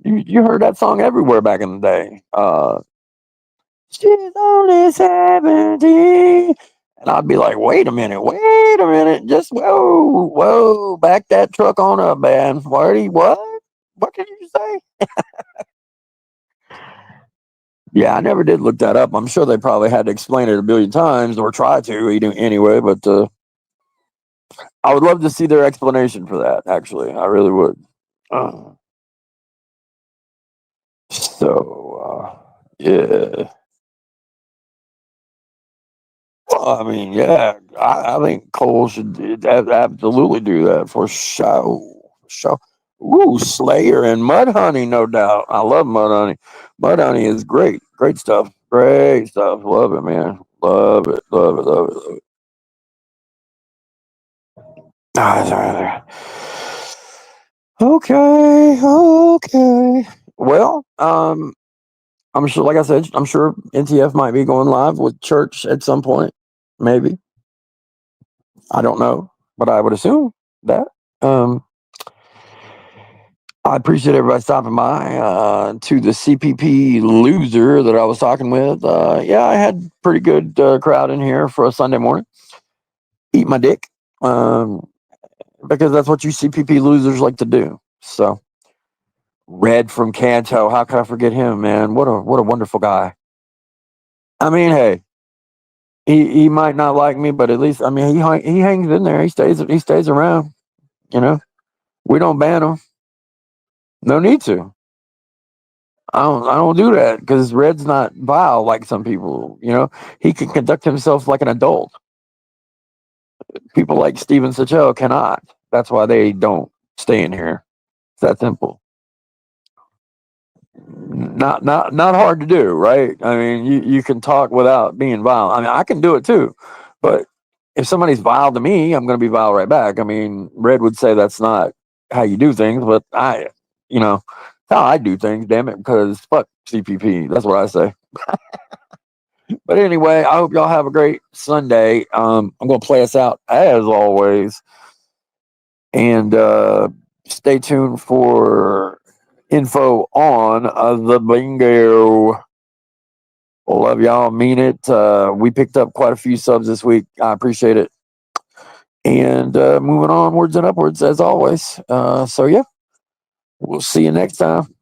You heard that song everywhere back in the day. She's only 17. And I'd be like, wait a minute, just whoa, back that truck on up, man. What? What did you say? Yeah, I never did look that up. I'm sure they probably had to explain it a billion times or try to anyway, but I would love to see their explanation for that, actually. I really would. Uh, yeah. Well, I mean, yeah, I think Cole should absolutely do that for sure. Sure. Ooh, Slayer and Mudhoney, no doubt. I love Mudhoney. Mudhoney is great. Great stuff. Great stuff. Love it, man. Love it. Love it. Love it. Love it. Ah, sorry. Okay. Okay. Well, I'm sure, like I said, I'm sure NTF might be going live with Church at some point. Maybe. I don't know, but I would assume that. Um, I appreciate everybody stopping by. To the CPP loser that I was talking with, yeah, I had pretty good crowd in here for a Sunday morning. Eat my dick, because that's what you CPP losers like to do. So, Red from Canto, how could I forget him, man? What a wonderful guy. I mean, hey, he might not like me, but at least I mean he hangs in there. He stays around. You know, we don't ban him. No need to. I don't do that because Red's not vile like some people. You know, he can conduct himself like an adult. People like Steven Sachell cannot. That's why they don't stay in here. It's that simple. Not hard to do, right? I mean, you can talk without being vile. I mean, I can do it too, but if somebody's vile to me, I'm going to be vile right back. I mean, Red would say that's not how you do things, but you know, how I do things. Damn it, because fuck CPP. That's what I say. But anyway, I hope y'all have a great Sunday. I'm going to play us out as always, and stay tuned for info on the bingo. Love y'all, mean it. We picked up quite a few subs this week. I appreciate it. And moving onwards and upwards as always. So yeah, we'll see you next time.